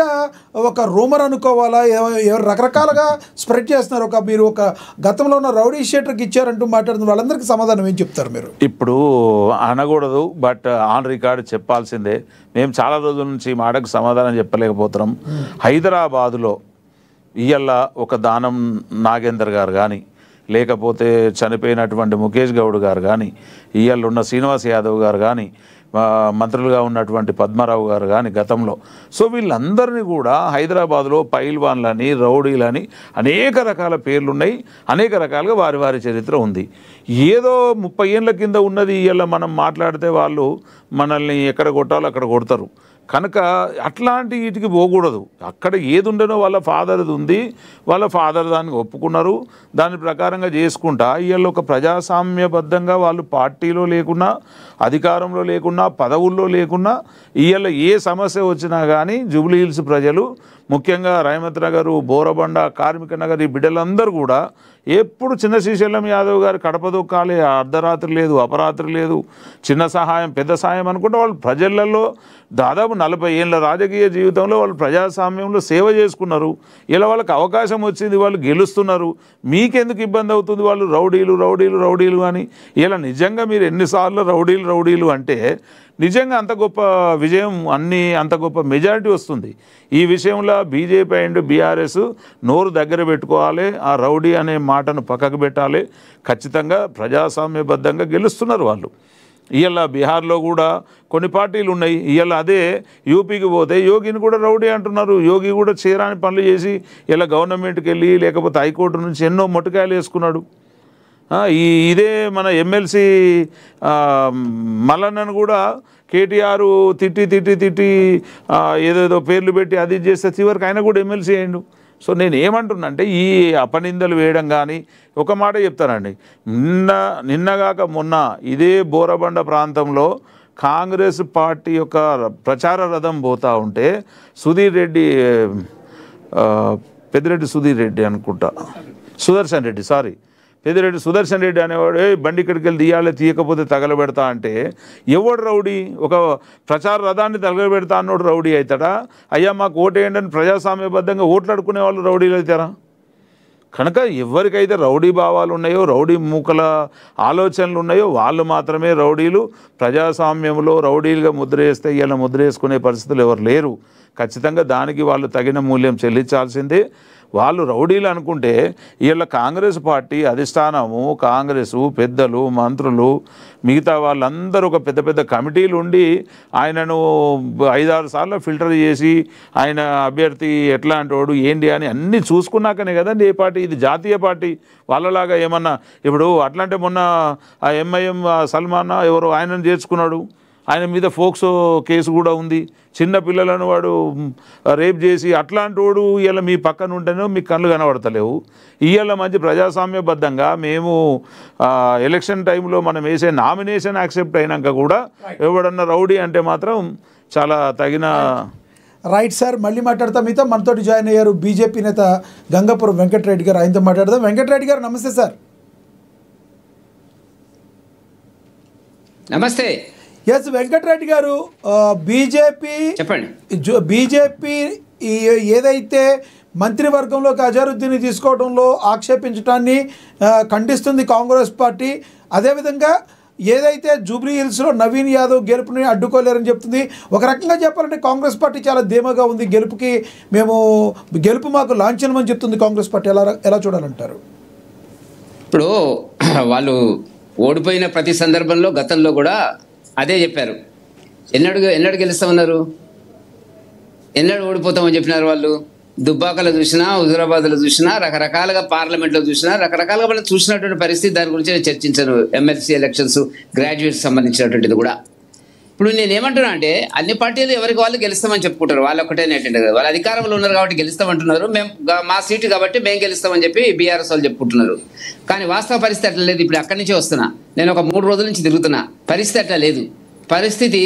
ఒక రూమర్ అనుకోవాలా, ఎవరు రకరకాలుగా స్ప్రెడ్ చేస్తున్నారు. మీరు ఒక గతంలో ఉన్న రౌడీ షీటర్కి ఇచ్చారంటూ మాట్లాడుతున్న వాళ్ళందరికీ సమాధానం ఏం చెప్తారు మీరు? ఇప్పుడు అనకూడదు, బట్ ఆన్ రికార్డ్ చెప్పాల్సిందే. మేము చాలా రోజుల నుంచి ఈ మాటకు సమాధానం చెప్పలేకపోతున్నాం. హైదరాబాదులో ఇయ్యల్ల ఒక దానం నాగేందర్ గారు కానీ, లేకపోతే చనిపోయినటువంటి ముఖేష్ గౌడ్ గారు కానీ, ఇయ్యల్ల ఉన్న శ్రీనివాస్ యాదవ్ గారు కానీ, మంత్రులుగా ఉన్నటువంటి పద్మారావు గారు కానీ గతంలో, సో వీళ్ళందరినీ కూడా హైదరాబాద్లో పైల్వాన్లని, రౌడీలని అనేక రకాల పేర్లు ఉన్నాయి, అనేక రకాలుగా వారి వారి చరిత్ర ఉంది. ఏదో 30 ఏళ్ళ కింద ఉన్నది ఇలా మనం మాట్లాడితే వాళ్ళు మనల్ని ఎక్కడ కొట్టాలో అక్కడ కొడతారు. కనుక అట్లాంటి వీటికి పోకూడదు. అక్కడ ఏది ఉండనో వాళ్ళ ఫాదర్ది ఉంది, వాళ్ళ ఫాదర్ దానికి ఒప్పుకున్నారు, దాని ప్రకారంగా చేసుకుంటా వీళ్ళు ఒక ప్రజాస్వామ్యబద్ధంగా వాళ్ళు పార్టీలో లేకున్నా, అధికారంలో లేకున్నా, పదవుల్లో లేకున్నా వీళ్ళ ఏ సమస్య వచ్చినా కానీ జూబ్లీ హిల్స్ ప్రజలు, ముఖ్యంగా రైమత్ నగరు, బోరబండ, కార్మిక నగర్ ఈ బిడ్డలందరూ కూడా ఎప్పుడు చిన్న శ్రీశైలం యాదవ్ గారు కడప దొక్కాలి, అర్ధరాత్రి లేదు, అపరాత్రి లేదు, చిన్న సహాయం పెద్ద సహాయం అనుకుంటే వాళ్ళు ప్రజలలో దాదాపు 40 ఏళ్ళ రాజకీయ జీవితంలో వాళ్ళు ప్రజాస్వామ్యంలో సేవ చేసుకున్నారు. ఇలా వాళ్ళకి అవకాశం వచ్చింది, వాళ్ళు గెలుస్తున్నారు. మీకెందుకు ఇబ్బంది అవుతుంది? వాళ్ళు రౌడీలు రౌడీలు రౌడీలు అని. ఇలా నిజంగా మీరు ఎన్నిసార్లు రౌడీలు రౌడీలు అంటే నిజంగా అంత గొప్ప విజయం, అంత గొప్ప మెజారిటీ వస్తుంది. ఈ విషయంలో బీజేపీ అండ్ బీఆర్ఎస్ నోరు దగ్గర పెట్టుకోవాలి, ఆ రౌడీ అనే మాటను పక్కకు పెట్టాలి. ఖచ్చితంగా ప్రజాస్వామ్యబద్ధంగా గెలుస్తున్నారు వాళ్ళు. ఇవాళ బీహార్లో కూడా కొన్ని పార్టీలు ఉన్నాయి. ఇవాళ అదే యూపీకి పోతే యోగిని కూడా రౌడీ అంటున్నారు. యోగి కూడా చేయరాని పనులు చేసి ఇలా గవర్నమెంట్కి వెళ్ళి లేకపోతే హైకోర్టు నుంచి ఎన్నో మొట్టకాయలు వేసుకున్నాడు. ఇదే మన ఎమ్మెల్సీ మల్లన్నను కూడా కేటీఆర్ తిట్టి ఏదేదో పేర్లు పెట్టి అది చేస్తే చివరికి ఆయన కూడా ఎమ్మెల్సీ అయ్యిండు. సో నేను ఏమంటున్నా అంటే ఈ అపనిందలు వేయడం కానీ, ఒక మాట చెప్తానండి, నిన్నగాక మొన్న ఇదే బోరబండ ప్రాంతంలో కాంగ్రెస్ పార్టీ యొక్క ప్రచార రథం పోతూ ఉంటే పెద్దిరెడ్డి సుధీర్ రెడ్డి అనుకుంటా, పెద్దిరెడ్డి సుదర్శన్ రెడ్డి అనేవాడు బండి ఇక్కడికి వెళ్ళి తీయాలి, తీయకపోతే తగలబెడతా అంటే ఎవడు రౌడీ? ఒక ప్రచార రథాన్ని తగలబెడతా అన్నోడు రౌడీ అవుతాడా? అయ్యా మాకు ఓటేయండి అని ప్రజాస్వామ్యబద్ధంగా ఓట్లు అడుకునే వాళ్ళు రౌడీలు అవుతారా? కనుక ఎవరికైతే రౌడీ భావాలు ఉన్నాయో, రౌడీ మూకల ఆలోచనలు ఉన్నాయో వాళ్ళు మాత్రమే రౌడీలు. ప్రజాస్వామ్యంలో రౌడీలుగా ముద్ర వేస్తే ఇలా ముద్ర వేసుకునే పరిస్థితులు ఎవరు లేరు. ఖచ్చితంగా దానికి వాళ్ళు తగిన మూల్యం చెల్లించాల్సిందే. వాళ్ళు రౌడీలు అనుకుంటే వీళ్ళ కాంగ్రెస్ పార్టీ అధిష్టానము, కాంగ్రెసు పెద్దలు, మంత్రులు, మిగతా వాళ్ళందరూ ఒక పెద్ద పెద్ద కమిటీలు ఉండి ఆయనను 5-6 సార్లు ఫిల్టర్ చేసి ఆయన అభ్యర్థి ఎట్లాంటి వాడు ఏంటి అని అన్నీ చూసుకున్నాకనే కదండి ఏ పార్టీ. ఇది జాతీయ పార్టీ. వాళ్ళలాగా ఏమన్నా ఇప్పుడు అట్లాంటి మొన్న ఆ ఎంఐఎం సల్మాన్ ఎవరు ఆయనను చేర్చుకున్నాడు. ఆయన మీద ఫోక్సో కేసు కూడా ఉంది. చిన్న పిల్లలను వాడు రేప్ చేసి అట్లాంటి వాడు ఇవాళ మీ పక్కన ఉంటేనే మీకు కళ్ళు కనబడతలేవు. ఇవాళ మంచి ప్రజాస్వామ్యబద్ధంగా మేము ఎలక్షన్ టైంలో మనం వేసే నామినేషన్ యాక్సెప్ట్ అయినాక కూడా ఎవడన్నా రౌడీ అంటే మాత్రం చాలా తగిన రైట్ సార్. మళ్ళీ మాట్లాడతాం మీతో. మనతోటి జాయిన్ అయ్యారు బీజేపీ నేత గంగాపురం వెంకటరెడ్డి గారు. ఆయనతో మాట్లాడదాం. వెంకటరెడ్డి గారు నమస్తే సార్. నమస్తే. ఎస్ వెంకటరెడ్డి గారు, బీజేపీ ఏదైతే మంత్రివర్గంలోకి అజారుద్దీన్ తీసుకోవడంలో ఆక్షేపించడాన్ని ఖండిస్తుంది కాంగ్రెస్ పార్టీ. అదేవిధంగా ఏదైతే జూబ్లీ హిల్స్లో నవీన్ యాదవ్ గెలుపుని అడ్డుకోలేరని చెప్తుంది. ఒక రకంగా చెప్పాలంటే కాంగ్రెస్ పార్టీ చాలా ధీమాగా ఉంది. గెలుపు మాకు లాంఛనం అని చెప్తుంది కాంగ్రెస్ పార్టీ. ఎలా చూడాలంటారు? ఇప్పుడు వాళ్ళు ఓడిపోయిన ప్రతి సందర్భంలో గతంలో కూడా అదే చెప్పారు. ఎన్నడు గెలుస్తామన్నారు, ఎన్నడు ఓడిపోతామని చెప్పినారు వాళ్ళు. దుబ్బాకలో చూసినా, హుజురాబాద్లో చూసినా, రకరకాలుగా పార్లమెంట్లో చూసినా, రకరకాలుగా మనం చూసినటువంటి పరిస్థితి. దాని గురించి నేను చర్చించాను. ఎమ్మెల్సీ ఎలక్షన్స్, గ్రాడ్యుయేట్స్ సంబంధించినటువంటిది కూడా. ఇప్పుడు నేనేమంటున్నా అంటే అన్ని పార్టీలు ఎవరికి వాళ్ళు గెలుస్తామని చెప్పుకుంటారు. వాళ్ళు ఒక్కటేనేటండి కదా, వాళ్ళు అధికారంలో ఉన్నారు కాబట్టి గెలుస్తామంటున్నారు. మేము మా సీటు కాబట్టి మేము గెలుస్తామని చెప్పి బీఆర్ఎస్ వాళ్ళు చెప్పుకుంటున్నారు. కానీ వాస్తవ పరిస్థితి అట్లా లేదు. ఇప్పుడు అక్కడి నుంచే వస్తున్నా నేను, ఒక 3 రోజుల నుంచి తిరుగుతున్నా. పరిస్థితి అట్లా లేదు. పరిస్థితి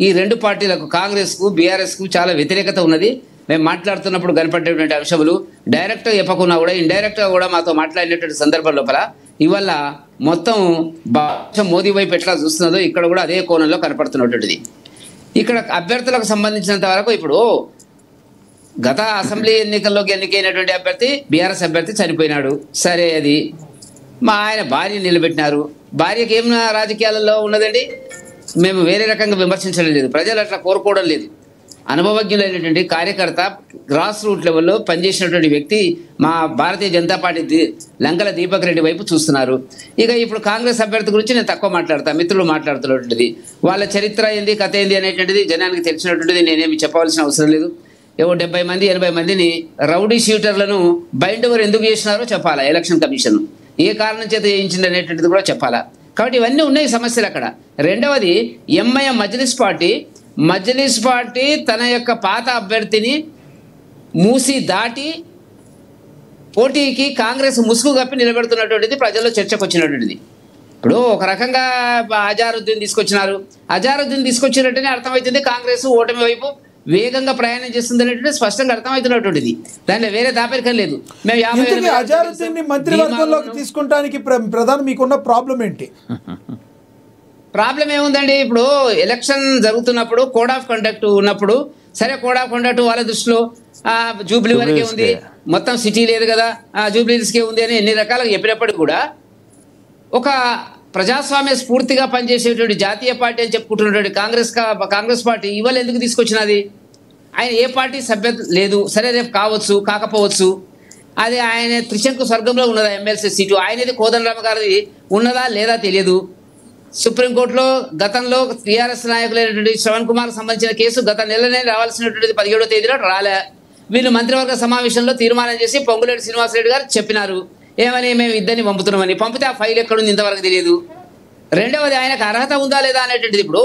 ఈ 2 పార్టీలకు, కాంగ్రెస్కు బీఆర్ఎస్కు చాలా వ్యతిరేకత ఉన్నది. మేము మాట్లాడుతున్నప్పుడు కనపడేటువంటి అంశములు డైరెక్ట్గా చెప్పకున్నా కూడా ఇండైరెక్ట్గా కూడా మాతో మాట్లాడినటువంటి సందర్భం లోపల ఇవాళ మొత్తం మోదీ వైపు ఎట్లా చూస్తున్నదో ఇక్కడ కూడా అదే కోణంలో కనపడుతున్నటువంటిది. ఇక్కడ అభ్యర్థులకు సంబంధించినంత వరకు ఇప్పుడు గత అసెంబ్లీ ఎన్నికల్లోకి ఎన్నికైనటువంటి అభ్యర్థి బీఆర్ఎస్ అభ్యర్థి చనిపోయినాడు. సరే, అది ఆయన భార్య నిలబెట్టినారు. భార్యకి ఏం రాజకీయాలలో ఉన్నదండి? మేము వేరే రకంగా విమర్శించడం లేదు. ప్రజలు అట్లా కోరుకోవడం లేదు. అనుభవజ్ఞులైనటువంటి కార్యకర్త, గ్రాస్ రూట్ లెవెల్లో పనిచేసినటువంటి వ్యక్తి మా భారతీయ జనతా పార్టీ లంకల దీపక్ రెడ్డి వైపు చూస్తున్నారు. ఇక ఇప్పుడు కాంగ్రెస్ అభ్యర్థి గురించి నేను తక్కువ మాట్లాడతా, మిత్రులు మాట్లాడుతున్నటువంటిది. వాళ్ళ చరిత్ర ఏంది, కథ ఏంది అనేటువంటిది జనానికి తెలిసినటువంటిది. నేనేమి చెప్పవలసిన అవసరం లేదు. 70 మంది 80 మందిని రౌడీ షూటర్లను బైండ్ ఓవర్ ఎందుకు చేసినారో చెప్పాలా ఎలక్షన్ కమిషన్, ఏ కారణం చేత చేయించింది అనేటువంటిది కూడా చెప్పాలా. కాబట్టి ఇవన్నీ ఉన్నాయి సమస్యలు అక్కడ. రెండవది, ఎంఐఎం మజ్లిస్ పార్టీ తన యొక్క పాత అభ్యర్థిని మూసి దాటి పోటీకి కాంగ్రెస్ ముసుగు కప్పి నిలబెడుతున్నటువంటిది ప్రజల్లో చర్చకు వచ్చినటువంటిది. ఇప్పుడు ఒక రకంగా అజారుద్దీన్ తీసుకొచ్చినట్టునే అర్థమవుతుంది. కాంగ్రెస్ ఓటమి వైపు వేగంగా ప్రయాణం చేస్తుంది అనేటువంటి స్పష్టంగా అర్థమవుతున్నటువంటిది. దాంట్లో వేరే దాపరికం లేదు. మేము అజారుద్దీన్ మంత్రివర్గంలోకి తీసుకుంటానికి ప్రధాన మీకున్న ప్రాబ్లం ఏంటి? ప్రాబ్లం ఏముందండి? ఇప్పుడు ఎలక్షన్ జరుగుతున్నప్పుడు కోడ్ ఆఫ్ కండక్ట్ ఉన్నప్పుడు, సరే కోడ్ ఆఫ్ కండక్ట్ వాళ్ళ దృష్టిలో జూబ్లీ వరకే ఉంది, మొత్తం సిటీ లేదు కదా, జూబ్లీస్కే ఉంది అని ఎన్ని రకాలుగా చెప్పినప్పటికీ కూడా ఒక ప్రజాస్వామ్య స్ఫూర్తిగా పనిచేసేటువంటి జాతీయ పార్టీ అని చెప్పుకుంటున్నటువంటి కాంగ్రెస్ పార్టీ ఇవాళ ఎందుకు తీసుకొచ్చినది? ఆయన ఏ పార్టీ సభ్యత లేదు. సరే, రేపు కావచ్చు, కాకపోవచ్చు. అది ఆయన త్రిశంకు స్వర్గంలో ఉన్నదా ఎమ్మెల్సీ సీటు? ఆయనది కోదండరామ గారిది ఉన్నదా లేదా తెలియదు. సుప్రీంకోర్టులో గతంలో టీఆర్ఎస్ నాయకులైనటువంటి శ్రవణ్ కుమార్ సంబంధించిన కేసు గత నెలనే రావాల్సినటువంటిది 17వ తేదీలో రాలే. వీళ్ళు మంత్రివర్గ సమావేశంలో తీర్మానం చేసి పొంగులేటి శ్రీనివాసరెడ్డి గారు చెప్పినారు ఏమని, మేము ఇద్దరిని పంపుతున్నామని. పంపితే ఆ ఫైల్ ఎక్కడుంది ఇంతవరకు తెలియదు. రెండవది, ఆయనకు అర్హత ఉందా లేదా అనేటువంటిది. ఇప్పుడు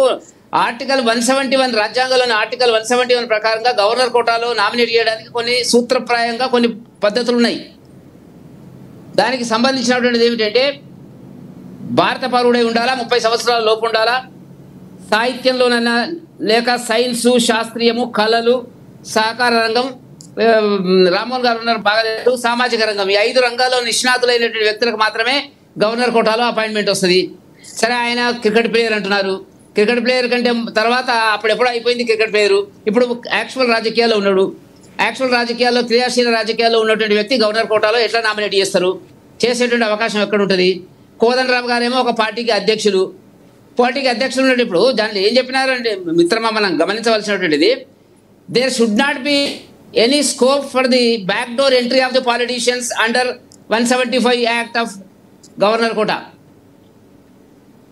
ఆర్టికల్ 171 రాజ్యాంగంలోని ఆర్టికల్ 171 ప్రకారంగా గవర్నర్ కోటాలో నామినేట్ చేయడానికి కొన్ని సూత్రప్రాయంగా కొన్ని పద్ధతులు ఉన్నాయి. దానికి సంబంధించినటువంటిది ఏమిటంటే భారత పౌరుడై ఉండాలా, 30 సంవత్సరాల లోపు ఉండాలా, సాహిత్యంలోనైనా లేక సైన్సు, శాస్త్రీయము, కళలు, సహకార రంగం, రామ్మోహన్ గారు ఉన్నారు బాగా, సామాజిక రంగం, ఈ 5 రంగాల్లో నిష్ణాతులైనటువంటి వ్యక్తులకు మాత్రమే గవర్నర్ కోటాలో అపాయింట్మెంట్ వస్తుంది. సరే, ఆయన క్రికెట్ ప్లేయర్ అంటున్నారు. క్రికెట్ ప్లేయర్ కంటే తర్వాత అప్పుడెప్పుడో అయిపోయింది క్రికెట్ ప్లేయరు. ఇప్పుడు యాక్చువల్ రాజకీయాల్లో ఉన్నాడు. యాక్చువల్ రాజకీయాల్లో క్రియాశీల రాజకీయాల్లో ఉన్నటువంటి వ్యక్తి గవర్నర్ కోటాలో ఎట్లా నామినేట్ చేస్తారు? చేసేటువంటి అవకాశం ఎక్కడ ఉంటుంది? కోదండరామ్ గారేమో ఒక పార్టీకి అధ్యక్షులు ఉన్నప్పుడు దాంట్లో ఏం చెప్పినారంటే మిత్రమా, మనం గమనించవలసినటువంటిది, there should not be any scope for the back door entry of the politicians under 175 act of governor quota.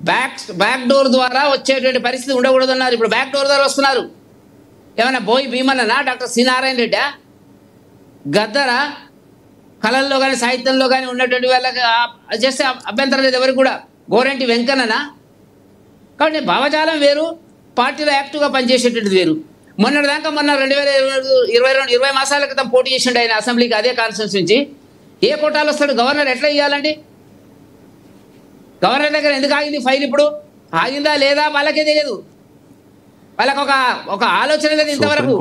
Back door ద్వారా వచ్చేటువంటి పరిస్థితి ఉండకూడదు అన్నారు. ఇప్పుడు బ్యాక్ డోర్ ద్వారా వస్తున్నారు. ఏమైనా బోయి భీమన్ననా, డాక్టర్ సి నారాయణ రెడ్డా, గద్దరా, కళల్లో కానీ సాహిత్యంలో కానీ ఉన్నటువంటి వాళ్ళకి చేస్తే అభ్యంతరం లేదు ఎవరికి కూడా, గోరంటి వెంకన్ననా? కాబట్టి భావజాలం వేరు, పార్టీలో యాక్టివ్గా పనిచేసేటువంటిది వేరు. మొన్నటిదాకా 2020 మాసాల క్రితం పోటీ చేసిండు ఆయన అసెంబ్లీకి, అదే కాన్స్టిట్యూన్సీ నుంచి. ఏ కోటాలు వస్తాడు? గవర్నర్ ఎట్లా ఇవ్వాలండి? గవర్నర్ దగ్గర ఎందుకు ఆగింది ఫైల్? ఇప్పుడు ఆగిందా లేదా వాళ్ళకే తెలియదు. వాళ్ళకి ఒక ఆలోచన లేదు ఇంతవరకు.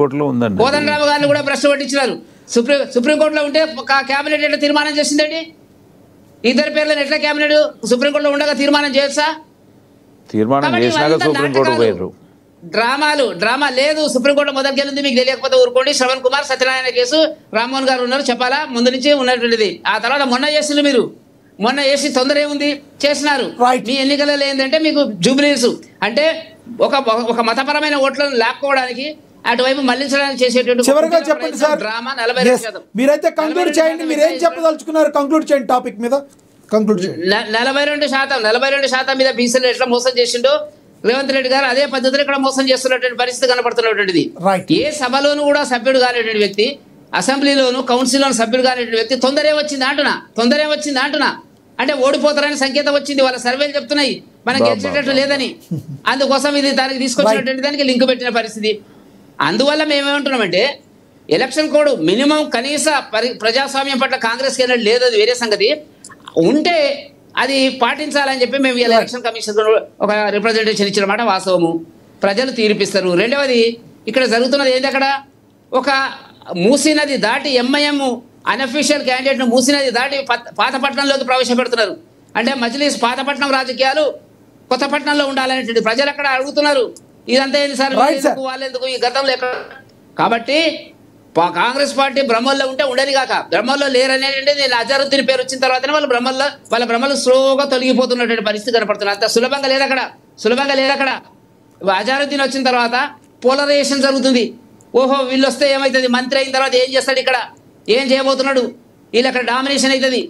కోదండరామ్ గారిని కూడా ప్రశ్న పట్టించినారు. సుప్రీంకోర్టులో ఉంటే క్యాబినెట్ ఎట్లా తీర్మానం చేసిందండి? ఇద్దరు పేర్లను ఎట్లా క్యాబినెట్ సుప్రీంకోర్టులో ఉండగా తీర్మానం చేయొచ్చా? డ్రామా లేదు. సుప్రీంకోర్టు మొదలుకెళ్ళింది, మీకు తెలియకపోతే ఊరుకోండి. శ్రవణ్ కుమార్ సత్యనారాయణ కేసు, రామ్మోహన్ గారు ఉన్నారు, చెప్పాలా? ముందు నుంచి ఉన్నటువంటిది. ఆ తర్వాత మొన్న చేసిండ్రు మీరు. మొన్న చేసి తొందర ఏముంది? చేసినారు. మీ ఎన్నికలలో ఏంటంటే మీకు జూబ్లీస్ అంటే ఒక మతపరమైన ఓట్లను లాక్కోవడానికి, అటువైపు మళ్లించడానికి చేసేటువంటి చివరిగా చెప్పండి సార్ డ్రామా. 42% మీరైతే కంక్లూడ్ చేయండి. మీరు ఏం చెప్పదలుచుకున్నారు? కంక్లూడ్ చేయండి టాపిక్ మీద. కంక్లూడ్ చేయండి. 42% మీద బీసీలు ఎట్లా మోసం చేసిండో రేవంత్ రెడ్డి గారు అదే పద్ధతిలో ఇక్కడ మోసం చేస్తున్నటువంటి పరిస్థితి కనపడుతున్నటువంటిది. ఏ సభలోనూ కూడా సభ్యుడు కానిటువంటి వ్యక్తి, అసెంబ్లీలోను కౌన్సిల్లోను సభ్యుడు కానిటువంటి వ్యక్తి తొందర ఏమొచ్చింది అంటున్నా అంటే ఓడిపోతారని సంకేతం వచ్చింది. వాళ్ళ సర్వేలు చెప్తున్నాయి మనం గెలిచేటట్టు లేదని. అందుకోసం ఇది దానికి తీసుకొచ్చినటువంటి దానికి లింక్ పెట్టిన పరిస్థితి. అందువల్ల మేమేమంటున్నామంటే ఎలక్షన్ కోడ్ మినిమం కనీస ప్రజాస్వామ్యం పట్ల కాంగ్రెస్కి ఏమైనా లేదు, అది వేరే సంగతి. ఉంటే అది పాటించాలని చెప్పి మేము ఎలక్షన్ కమిషన్ ఒక రిప్రజెంటేషన్ ఇచ్చిన మాట వాస్తవము. ప్రజలు తీర్పిస్తారు. రెండవది, ఇక్కడ జరుగుతున్నది ఏంటి? అక్కడ ఒక మూసీ నది దాటి ఎంఐఎం అన్అఫీషియల్ క్యాండిడేట్ను మూసీ నది దాటి పాతపట్నంలోకి ప్రవేశపెడుతున్నారు. అంటే మజ్లిస్ పాతపట్నం రాజకీయాలు కొత్తపట్నంలో ఉండాలనేటువంటి ప్రజలు అక్కడ అడుగుతున్నారు. ఇదంతా ఏంటి సార్? వాళ్ళెందుకు ఈ గతంలో ఎక్కడ? కాబట్టి కాంగ్రెస్ పార్టీ భ్రమల్లో ఉంటే ఉండని కాక, భ్రమల్లో లేరనేది నేను అజరుద్దీన్ పేరు వచ్చిన తర్వాతనే వాళ్ళ భ్రమలు స్లోగా తొలగిపోతున్నటువంటి పరిస్థితి కనపడుతుంది. అంత సులభంగా లేదు అక్కడ. అజరుద్దీన్ వచ్చిన తర్వాత పోలరైజేషన్ జరుగుతుంది. ఓహో వీళ్ళు వస్తే ఏమవుతుంది? మంత్రి అయిన తర్వాత ఏం చేస్తాడు? ఇక్కడ ఏం చేయబోతున్నాడు? వీళ్ళు అక్కడ డామినేషన్ అవుతుంది.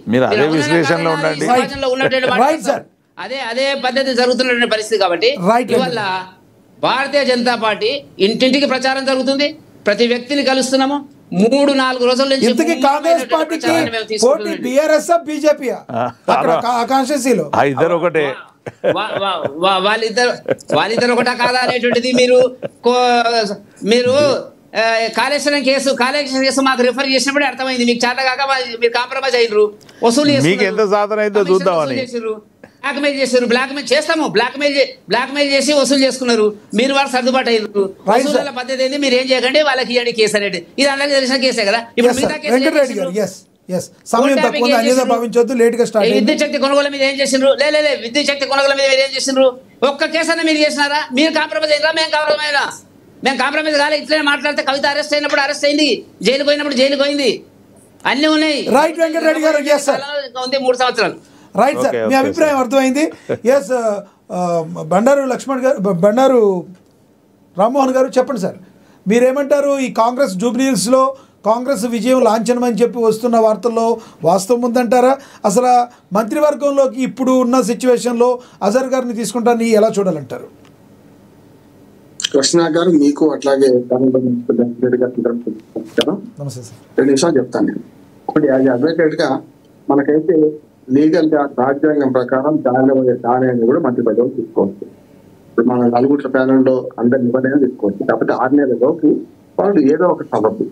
అదే పద్ధతి జరుగుతున్నటువంటి పరిస్థితి. కాబట్టి ఇవల్ల భారతీయ జనతా పార్టీ ఇంటింటికి ప్రచారం జరుగుతుంది. ప్రతి వ్యక్తిని కలుస్తున్నాము. 3-4 రోజుల నుంచి కాంగ్రెస్ పార్టీకి పోటీ బీఆర్ఎస్ బీజేపీ ఇద్దరు ఒకటే, వాళ్ళిద్దరు ఒకటా కాదా అనేటువంటిది మీరు కాళేశ్వరం కేసు మాకు రిఫర్ చేసినప్పుడే అర్థమైంది. మీకు చేత కాక మీరు కాంప్రమైజ్ అయ్యారు. వసూలు చేసారు, బ్లాక్మెయిల్ చేశారు. బ్లాక్మెయిల్ చేస్తాము, బ్లాక్మెయిల్ చేసి వసూలు చేసుకున్నారు. మీరు వారు సర్దుబాటు అయ్యారు. వసూల పద్ధతి ఏంది? మీరు ఏం చేయకండి, వాళ్ళకి ఇవ్వండి కేసు అనేది. ఇది అందరికీ తెలిసిన కేసే కదా. ఇప్పుడు మిగతా విద్యుత్ శక్తి కొనుగోలు మీద ఏం చేసిండ్రు? లేదు విద్యుత్ శక్తి కొనుగోలు మీద ఏం చేసిండ్రు? ఒక్క కేసు అన్న మీరు చేసినారా? మీరు కాంప్రమైజ్ అయినా? మేము కాంప్రమైజ్ కాలే. ఇట్లనే మాట్లాడితే కవిత అరెస్ట్ అయినప్పుడు అరెస్ట్ అయింది, జైలు పోయినప్పుడు జైలు పోయింది, అన్ని ఉన్నాయి. రైట్ వెంకటరెడ్డి గారు, 3 సంవత్సరాలు. రైట్ సార్, మీ అభిప్రాయం అర్థమైంది. ఎస్, బండారు లక్ష్మణ్ గారు, బండారు రామ్మోహన్ గారు చెప్పండి సార్, మీరేమంటారు? ఈ కాంగ్రెస్ జూబ్లీహిల్స్లో కాంగ్రెస్ విజయం లాంఛనం అని చెప్పి వస్తున్న వార్తల్లో వాస్తవం ఉందంటారా? అసలు మంత్రివర్గంలోకి ఇప్పుడు ఉన్న సిచ్యువేషన్లో అజర్ గారిని తీసుకుంటాన్ని ఎలా చూడాలంటారు? కృష్ణ గారు, మీకు అట్లాగే నమస్తే సార్. 2 నిమిషాలు చెప్తాను నేను. ఒకటి, యాజ్ అడ్వకేట్ గా మనకైతే లీగల్ గా రాజ్యాంగం ప్రకారం దాని అనేది కూడా మంత్రి పదవి తీసుకోవచ్చు. ఇప్పుడు మన 4 ప్యానెల్లో అందరి నిబంధన తీసుకోవచ్చు. కాకపోతే 6 నెలల లోపు వాళ్ళు ఏదో ఒక సభకు,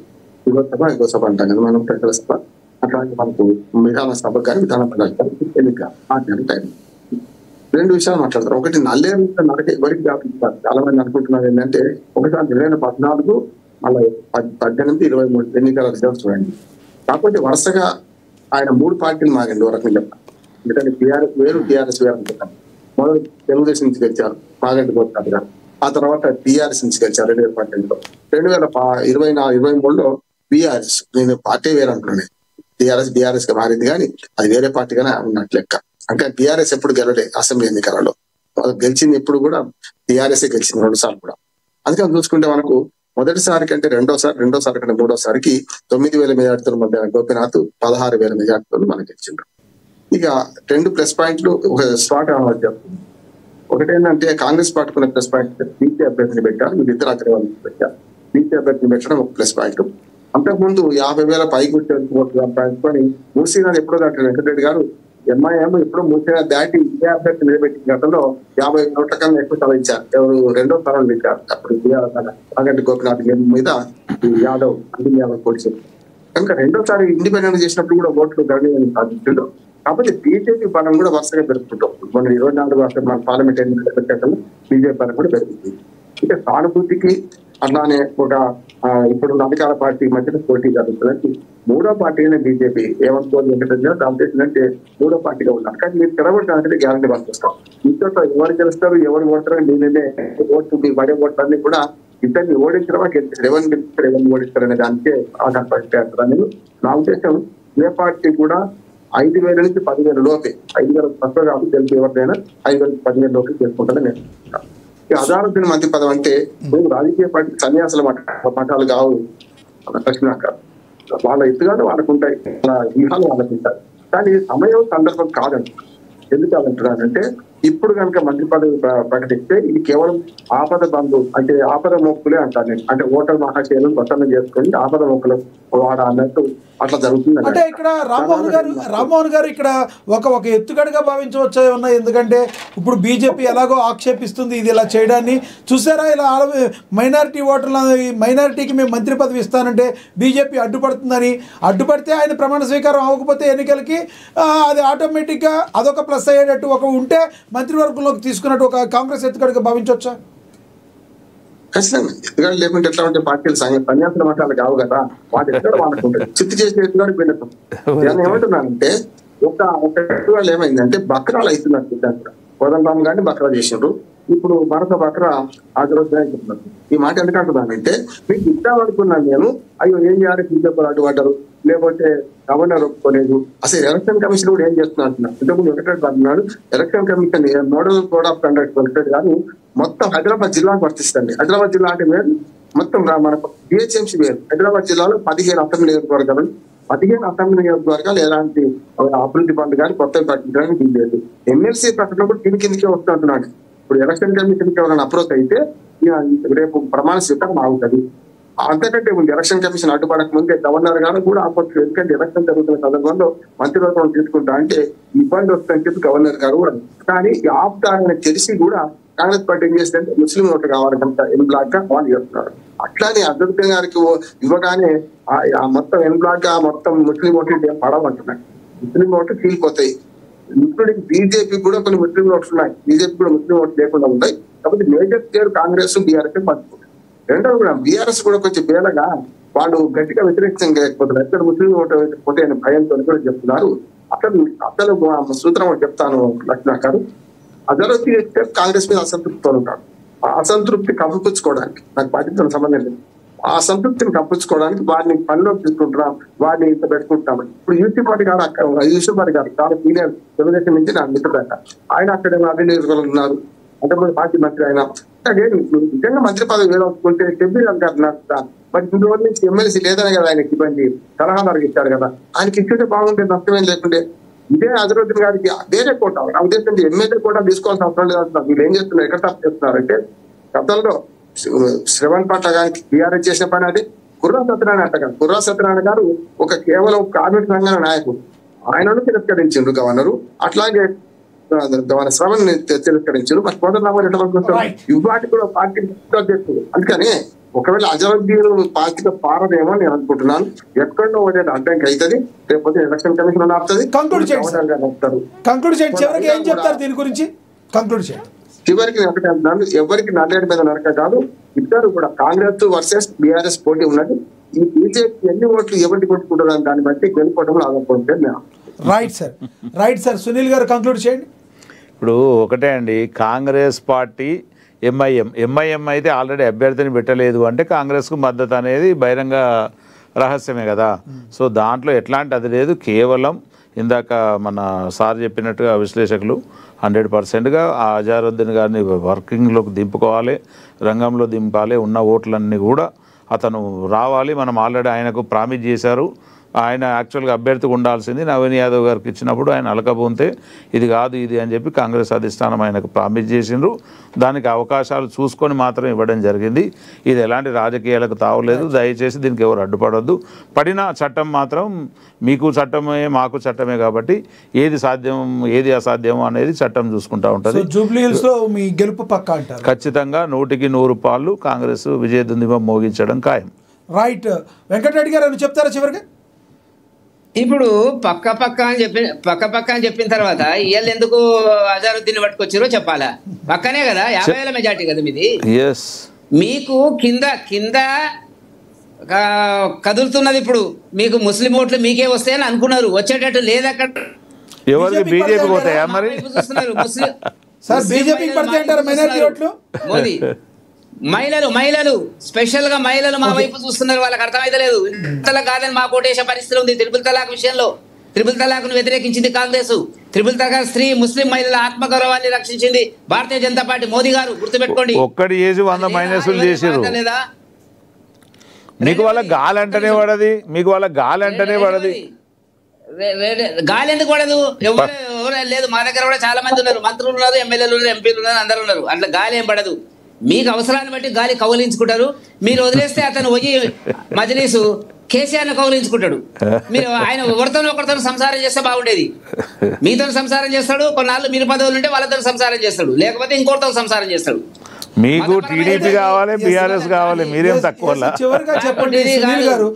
ఇంకో సభ అంటాం కదా మనం, ప్రజల సభ, అట్లాగే మనకు విధాన సభ కానీ విధాన పదార్థాలు ఎన్నిక 6 నెలల టైం. 2 విషయాలు మాట్లాడతారు. ఒకటి, నల్లేరు నడక ఎవరికి వ్యాపించారు? చాలా మంది అనుకుంటున్నారు ఏంటంటే, ఒకసారి 2014 మళ్ళీ 18, 23 ఎన్నికల రిజల్ట్స్ చూడండి. కాకపోతే వరుసగా ఆయన 3 పార్టీలు మారింది ఓ రకంగా చెప్తాను. ఎందుకంటే టీఆర్ఎస్ వేరు, టీఆర్ఎస్ వేరు అనుకుంటాను. మొదలు తెలుగుదేశం నుంచి గెలిచారు మాగంటి గోపినాథ్ గారు. ఆ తర్వాత టీఆర్ఎస్ నుంచి గెలిచారు 2012లో. 2023లో బీఆర్ఎస్, నేను పార్టీ వేరే అంటున్నాను, బీఆర్ఎస్ గా మారింది కానీ అది వేరే పార్టీగానే ఉన్నట్లు లెక్క. అంటే బీఆర్ఎస్ ఎప్పుడు గెలవలే అసెంబ్లీ ఎన్నికలలో, గెలిచింది ఎప్పుడు కూడా బీఆర్ఎస్ గెలిచింది 2 సార్లు కూడా. అందుకని చూసుకుంటే మనకు మొదటిసారి కంటే రెండోసారి కంటే మూడోసారికి 9,000 మెజార్టీతో మధ్య గోపీనాథ్ 16,000 మెజార్టీతో మనకి గెలిచిండు. ఇక 2 ప్లస్ పాయింట్లు ఒక స్పాట్ చెప్తుంది. ఒకటేంటంటే కాంగ్రెస్ పార్టీకున్న ప్లస్ పాయింట్ బీసీ అభ్యర్థిని పెట్టారు, వీళ్ళిద్దరు అగ్రవాళ్ళని పెట్టారు. బీసీ అభ్యర్థిని పెట్టడం ఒక ప్లస్ పాయింట్. అంతకుముందు 50,000 పైకి సంపాదించుకొని మూసీనాథ్ ఎప్పుడో దాటి వెంకటరెడ్డి గారు ఎంఐఎం ఎప్పుడో మూసీనాథ్ దాటి ఏ అభ్యర్థి నిలబెట్టిన గతంలో 50 కోట్ల కన్నా ఎక్కువ తలయించారు. ఎవరు 2వ స్థానం ఇచ్చారు అప్పుడు కాగంటి గోపినాథ్ మీద యాదవ్ పోటీ చేశారు. కనుక 2వసారి ఇండిపెండెంట్ చేసినప్పుడు కూడా ఓట్లు గణనీయంగా సాధించారు. కాకపోతే బీజేపీ బలం కూడా వరుసగా పెరుగుతుంటాం. మన 24 అసెంబ్లీ పార్లమెంట్ ఎన్నికల పెట్టడం బీజేపీ బలం కూడా పెరుగుతుంది. ఇక సానుభూతికి అట్లానే ఒక ఇప్పుడు అధికార పార్టీ మధ్యన పోటీ జరుగుతుంది. 3వ పార్టీ అయినా బీజేపీ ఏమనుకోవాలి ఏంటంటే దాంట్లో 3వ పార్టీగా ఉన్నారు. కానీ మీరు తెరవడానికి గ్యారంటీ పంపిస్తాం. ఇంట్లో ఎవరు గెలుస్తారు ఎవరు ఓడతారని నేనే ఓట్లు మీ పడే ఓట్లన్నీ కూడా ఇద్దరిని ఓడించడమా గెలిచారు, ఎవరిని గెలుస్తారు ఎవరిని ఓడిస్తారు అనే దానికే ఆధారపడి నా ఉద్దేశం ఏ పార్టీ కూడా 5,000 నుంచి 10,000 లోపే, 5,000 తక్కువ కాదు తెలిసి ఎవరినైనా 5,000 నుంచి 10,000 లోపే చేసుకుంటారని నేను ఈ అజారుద్దీన్ మంత్రి పదవి అంటే నువ్వు రాజకీయ పార్టీ సన్యాసుల మఠాలు కావు ప్రశ్నాక, వాళ్ళ ఎత్తుగానే వాళ్ళకు ఉంటాయి, వాళ్ళ వ్యూహాలు వాళ్ళకు ఉంటాయి. కానీ సమయం సందర్భం కాదంట. ఎందుకు అంటున్నానంటే ఇప్పుడు కనుక మంత్రి పదవి ప్రకటిస్తే ఇది కేవలం ఆపద బంధు అంటే ఆపద మొక్కులే అంటారు నేను. అంటే ఓటర్ మహాశైలను ప్రసన్నం చేసుకొని ఆపద మొక్కులు వాడ అన్నట్టు అట్లా జరుగుతుంది. అంటే ఇక్కడ రామ్మోహన్ గారు ఇక్కడ ఒక ఎత్తుగడగా భావించవచ్చా ఏమన్నా? ఎందుకంటే ఇప్పుడు బీజేపీ ఎలాగో ఆక్షేపిస్తుంది ఇది ఇలా చేయడాన్ని. చూసారా ఇలా మైనారిటీ ఓటర్ల మైనారిటీకి మేము మంత్రి పదవి ఇస్తానంటే బీజేపీ అడ్డుపడుతుందని, అడ్డుపడితే ఆయన ప్రమాణ స్వీకారం అవ్వకపోతే ఎన్నికలకి అది ఆటోమేటిక్గా అదొక ప్లస్ అయ్యేటట్టు ఒక ఉంటే మంత్రివర్గంలోకి తీసుకున్నట్టు ఒక కాంగ్రెస్ ఎత్తుగడగా భావించవచ్చా? ఖచ్చితంగా ఎత్తుగడ లేకుంటే ఎట్లా ఉంటే పార్టీలు సన్యాసుల మఠాలు కావు కదా, వాటి ఎత్తుగడ వాళ్ళకు ఉంటుంది. చిత్తు చేసిన ఎత్తుగడ వెళ్ళటం. నేను ఏమంటున్నానంటే ఒక ఎత్తుగడ ఏమైందంటే బక్రాలు అవుతున్నారు. కోదండరామ్ గారిని బక్రా చేసిండ్రు, ఇప్పుడు మరొక బక్రా ఆగ్రహించారు. ఈ మాట ఎందుకంటున్నానంటే మీకు ఇద్దామనుకున్నాను నేను, అయ్యో ఏం చేయాలి బీజేపీ అడ్డుపడ్డారు, లేకపోతే గవర్నర్ ఒప్పుకోలేదు. అసలు ఎలక్షన్ కమిషన్ కూడా ఏం చేస్తున్నా అంటున్నారు. ఇంతకుముందు వెంకటరెడ్డి అంటున్నాడు election commission model code of conduct Venkatareddy గారు మొత్తం హైదరాబాద్ జిల్లాకు వర్తిస్తుంది. హైదరాబాద్ జిల్లా అంటే వేరు, మొత్తం మనకు బిహెచ్ఎంసీ వేరు. హైదరాబాద్ జిల్లాలో 15 అసెంబ్లీ నియోజకవర్గాలు, 15 అసెంబ్లీ నియోజకవర్గాలు ఎలాంటి అభివృద్ధి పనులు కానీ కొత్తగా ప్రకటించడానికి లేదు. ఎమ్మెల్సీ ప్రకటన కూడా దీని కిందకే వస్తుంటున్నాడు. ఇప్పుడు ఎలక్షన్ కమిషన్ కి ఎవరైనా అప్రోచ్ అయితే రేపు ప్రమాణ స్వీకారం ఆగుతుంది. అంతకంటే ముందు ఎలక్షన్ కమిషన్ అడ్డుపడక ముందే గవర్నర్ గారు కూడా ఆపొచ్చు. ఎందుకంటే ఎలక్షన్ జరుగుతున్న సందర్భంలో మంత్రివర్గం తీసుకుంటా అంటే ఇబ్బంది వస్తుందని చెప్పి గవర్నర్ గారు కూడా. కానీ ఆపుతారని తెలిసి కూడా కాంగ్రెస్ పార్టీ ఏం చేస్తుందంటే ముస్లిం ఓట్లు కావాలి కనుక ఎన్ బ్లాక్ గా వాళ్ళు చేస్తున్నారు. అట్లానే అద్భుతం గారికి ఇవ్వగానే ఆ మొత్తం ఎన్ బ్లాక్ గా మొత్తం ముస్లిం ఓట్లు పడవంటున్నాయి. ముస్లిం ఓట్లు చీలిపోతాయి. ఇంక్లూడింగ్ బీజేపీ కూడా కొన్ని ముస్లిం ఓట్లు ఉన్నాయి, బీజేపీ కూడా ముస్లిం ఓట్లు లేకుండా ఉన్నాయి. కాబట్టి మేజర్ షేర్ కాంగ్రెస్ బీఆర్ఎస్ పంచుకుంటారు. రెండోది కూడా బీఆర్ఎస్ కూడా కొంచెం బేలగా వాళ్ళు గట్టిగా వ్యతిరేకంగా లేకపోతున్నారు. ఎక్కడ ముస్లిం ఓటు పోతే భయంతో కూడా చెప్తున్నారు. అసలు సూత్రం చెప్తాను లక్ష్మణ్ గారు, అజరుద్దీన్ ఇస్తే కాంగ్రెస్ మీద అసంతృప్తితో ఉంటాడు. ఆ అసంతృప్తి కప్పుపుచ్చుకోవడానికి నాకు పార్టీతో సంబంధం లేదు. ఆ అసంతృప్తిని కప్పుచ్చుకోవడానికి వారిని పనిలోకి తీసుకుంటున్నాం, వారిని ఇంత పెట్టుకుంటున్నాం. ఇప్పుడు యూసీ పార్టీ గారు చాలా సీనియర్ తెలుగుదేశం నుంచి నా మిత్రుడట, ఆయన అక్కడ అన్ని నియోజకవర్గాలు ఉన్నారు. అంటే పార్టీ మంత్రి ఆయన నిజంగా మంత్రి పదవి వేసుకుంటే షబ్బీర్ గారు నడుస్తా, మరి 2 రోజుల నుంచి ఎమ్మెల్సీ లేదనే కదా ఆయనకి ఇబ్బంది, సలహాదారు ఇచ్చారు కదా, ఆయనకి ఇచ్చేటే బాగుంటే నష్టమేం లేకుంటే. ఇదే అజరుద్దీన్ గారికి వేరే కోట నా ఉద్దేశం ఎమ్మెల్యే కూడా తీసుకోవాల్సిన అవసరం లేదు. వీళ్ళు ఏం చేస్తున్నారు, ఎక్కడ తప్పు చేస్తున్నారు అంటే గతంలో శ్రవణ్ పట్ల గారికి బీఆర్ఎస్ చేసిన పని అది. కుర్రా సత్యనారాయణ అంటగారు, కుర్రా సత్యనారాయణ గారు ఒక కేవలం కార్మిక సంఘాల నాయకుడు, ఆయనను తిరస్కరించిండ్రు గవర్నరు. అట్లాగే శ్రవణ్ తిరస్కరించారు. మరి కోదండరామ్ ఇవాటి కూడా పార్టీ చేస్తుంది. అందుకని ఒకవేళ అజరుద్దీన్ పార్టీగా పారదేమో నేను అనుకుంటున్నాను. ఎక్కడో ఒకటి అడ్డంకి అవుతుంది, లేకపోతే ఎలక్షన్ కమిషన్ ఆపుతుంది. చివరికి ఒకటి అంటున్నాను, ఎవరికి నల్లేడు మీద నరక కాదు, ఇద్దరు కూడా కాంగ్రెస్ వర్సెస్ బీఆర్ఎస్ పోటీ ఉన్నది. ఈ బీజేపీ ఎన్ని ఓట్లు ఎవరికి కొట్టుకుంటున్నారు దాన్ని బట్టి గెలుపోవడం ఆగకపోతే. రైట్ సార్ సునీల్ గారు కంక్లూడ్ చేయండి. ఇప్పుడు ఒకటే అండి, కాంగ్రెస్ పార్టీ ఎంఐఎం అయితే ఆల్రెడీ అభ్యర్థిని పెట్టలేదు అంటే కాంగ్రెస్కు మద్దతు అనేది బహిరంగ రహస్యమే కదా. సో దాంట్లో ఎట్లాంటి అది లేదు. కేవలం ఇందాక మన సార్ చెప్పినట్టుగా విశ్లేషకులు 100%గా ఆ అజారుద్దీన్ గారిని వర్కింగ్లోకి దింపుకోవాలి, రంగంలో దింపాలి. ఉన్న ఓట్లన్నీ కూడా అతను రావాలి. మనం ఆల్రెడీ ఆయనకు ప్రామిస్ చేశారు. ఆయన యాక్చువల్గా అభ్యర్థిగా ఉండాల్సింది నవీన్ యాదవ్ గారికి ఇచ్చినప్పుడు ఆయన అలకబోతే ఇది కాదు ఇది అని చెప్పి కాంగ్రెస్ అధిష్టానం ఆయనకు ప్రామిస్ చేసిండ్రు. దానికి అవకాశాలు చూసుకొని మాత్రం ఇవ్వడం జరిగింది. ఇది ఎలాంటి రాజకీయాలకు తావలేదు. దయచేసి దీనికి ఎవరు అడ్డుపడొద్దు. పడిన చట్టం మాత్రం మీకు చట్టమే మాకు చట్టమే కాబట్టి ఏది సాధ్యం ఏది అసాధ్యం అనేది చట్టం చూసుకుంటూ ఉంటుంది. జూబ్లీహిల్స్లో మీ గెలుపు పక్కా అంటారు? ఖచ్చితంగా 100కి 100 కాంగ్రెస్ విజయ దుందిమం మోగించడం ఖాయం. రైట్. వెంకటరెడ్డి గారు అని చెప్తారా చివరికి? ఇప్పుడు పక్క అని చెప్పిన తర్వాత ఇవాళ ఎందుకు అజారుద్దీన్ పట్టుకొచ్చారో చెప్పాలా? పక్కనే కదా, 50,000 మెజార్టీ కదా మీది. మీకు కింద కదులుతున్నది. ఇప్పుడు మీకు ముస్లిం ఓట్లు మీకే వస్తాయని అనుకున్నారు, వచ్చేటట్టు లేదు. అక్కడ ఎవరికి బీజేపీ పోతాయా మరి? మోదీ మహిళలు స్పెషల్ గా మహిళలు మా వైపు చూస్తున్నారు. వాళ్ళకి అర్థమైతలేదు. ఇంతలా కాదని మా కోటేసే పరిస్థితి ఉంది. త్రిపుల్ తలాక్ విషయంలో త్రిపుల్ తలాక్ను వ్యతిరేకించింది కాంగ్రెస్. త్రిపుల్ తలాక్ స్త్రీ ముస్లిం మహిళల ఆత్మగౌరవాన్ని రక్షించింది భారతీయ జనతా పార్టీ, మోదీ గారు. గుర్తుపెట్టుకోండి. ఒక్కడి చేసి 100 మైనస్లు చేసారు. మీకు వాళ్ళ గాలి అంటేనే పడది. గాలి ఎందుకు పడదు? ఎవరు లేదు. మా దగ్గర కూడా చాలా మంది ఉన్నారు. మంత్రులు ఉన్నారు, ఎమ్మెల్యేలు ఉన్నారు, ఎంపీలు ఉన్నారు, అందరూ ఉన్నారు. అట్లా గాలి ఏం పడదు. మీకు అవసరాన్ని బట్టి గాలి కౌలించుకుంటారు. మీరు వదిలేస్తే అతను పోయి మజ్లీసు కేసీఆర్ను కౌలించుకుంటాడు. మీరు ఆయన ఒకరితో సంసారం చేస్తే బాగుండేది. మీతో సంసారం చేస్తాడు, కొన్నాళ్ళు మీరు పదవులు ఉంటే వాళ్ళతో సంసారం చేస్తాడు, లేకపోతే ఇంకోటితో సంసారం చేస్తాడు. మీకు టీడీపీ కావాలి, బీఆర్ఎస్ కావాలి, మీరేం తక్కువ. చివరిగా చెప్పండి సునీల్ గారు,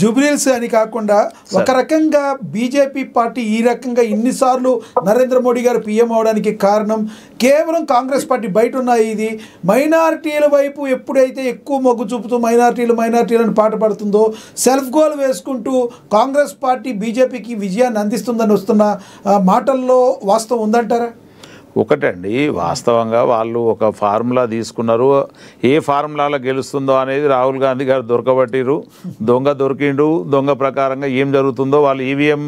జూబ్లీహిల్స్ అని కాకుండా ఒక రకంగా బీజేపీ పార్టీ ఈ రకంగా ఇన్నిసార్లు నరేంద్ర మోడీ గారు పీఎం అవడానికి కారణం కేవలం కాంగ్రెస్ పార్టీ బయట ఉన్నాయి. ఇది మైనారిటీల వైపు ఎప్పుడైతే ఎక్కువ మొగ్గు చూపుతూ మైనారిటీలను పాట పడుతుందో, సెల్ఫ్ గోల్ వేసుకుంటూ కాంగ్రెస్ పార్టీ బీజేపీకి విజయాన్ని అందిస్తుందని వస్తున్న మాటల్లో వాస్తవం ఉందంటారా? ఒకటండి, వాస్తవంగా వాళ్ళు ఒక ఫార్ములా తీసుకున్నారు. ఏ ఫార్ములాలో గెలుస్తుందో అనేది రాహుల్ గాంధీ గారు దొరకబట్టిరు. దొరికిండు. దొంగ ప్రకారంగా ఏం జరుగుతుందో వాళ్ళు ఈవీఎం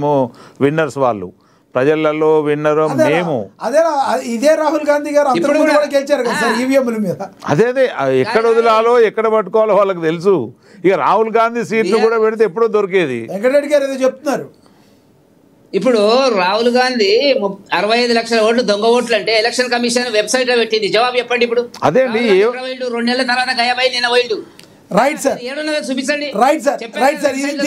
విన్నర్స్, వాళ్ళు ప్రజలలో విన్నర్ మేము. ఇదే రాహుల్ గాంధీ గారు గెలిచారు కదా సార్ ఈవీఎంల మీద. అదే ఎక్కడ వదిలాలో ఎక్కడ పట్టుకోవాలో వాళ్ళకి తెలుసు. ఇక రాహుల్ గాంధీ సీట్లు కూడా పెడితే ఎప్పుడో దొరికేది. వెంకటరెడ్డి గారు ఏదో చెప్తున్నారు. ఇప్పుడు రాహుల్ గాంధీ 65 లక్షల ఓట్లు దొంగ ఓట్లు అంటే ఎలక్షన్ కమిషన్ వెబ్సైట్ లో పెట్టింది. జవాబు చెప్పండి. ఇప్పుడు అదే 2 నెలల తర్వాత గయాబాయి నిన్న వైల్డ్. రైట్ సార్, చూపించండి. Right sir.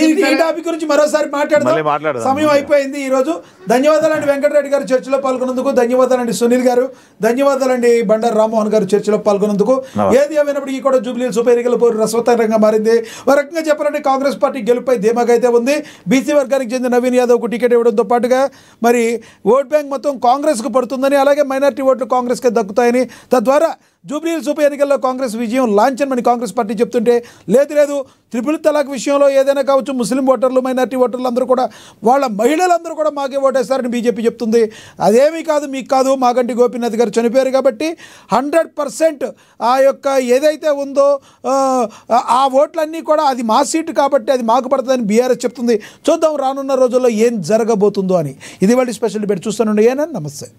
ఈ టాపిక్ గురించి మరోసారి మాట్లాడదాం. సమయం అయిపోయింది ఈ రోజు. ధన్యవాదాలండి వెంకటరెడ్డి గారు చర్చలో పాల్గొన్నందుకు. ధన్యవాదాలండి సునీల్ గారు. ధన్యవాదాలండి బండారు రామ్మోహన్ గారు చర్చలో పాల్గొన్నందుకు. ఏది ఏమైనప్పటికీ కూడా జూబ్లీహిల్స్ ఉప ఎన్నికల పోరు రసవత్తరంగా మారింది. ఒక రకంగా చెప్పాలంటే కాంగ్రెస్ పార్టీ గెలుపై ధీమాగా అయితే ఉంది. బీసీ వర్గానికి చెందిన నవీన్ యాదవ్కు టికెట్ ఇవ్వడంతో పాటుగా మరి ఓట్ బ్యాంక్ మొత్తం కాంగ్రెస్కు పడుతుందని, అలాగే మైనారిటీ ఓట్లు కాంగ్రెస్కే దక్కుతాయని, తద్వారా జూబ్లీహిల్స్ ఉప ఎన్నికల్లో కాంగ్రెస్ విజయం లాంఛనమని కాంగ్రెస్ పార్టీ చెప్తుంటే, లేదు త్రిపుల్ తలాక్ విషయంలో ఏదైనా కావచ్చు, ముస్లిం ఓటర్లు మైనారిటీ ఓటర్లు అందరూ కూడా వాళ్ళ మహిళలందరూ కూడా మాకే ఓటేస్తారని బీజేపీ చెప్తుంది. అదేమీ కాదు, మీకు కాదు. మాగంటి గోపీనాథ్ గారు చనిపోయారు కాబట్టి 100% ఆ యొక్క ఏదైతే ఉందో ఆ ఓట్లన్నీ కూడా అది మా సీటు కాబట్టి అది మాకు పడుతుందని బీఆర్ఎస్ చెప్తుంది. చూద్దాం రానున్న రోజుల్లో ఏం జరగబోతుందో అని. ఇది వాళ్ళ స్పెషల్ డిబేట్. చూస్తానండి. నమస్తే.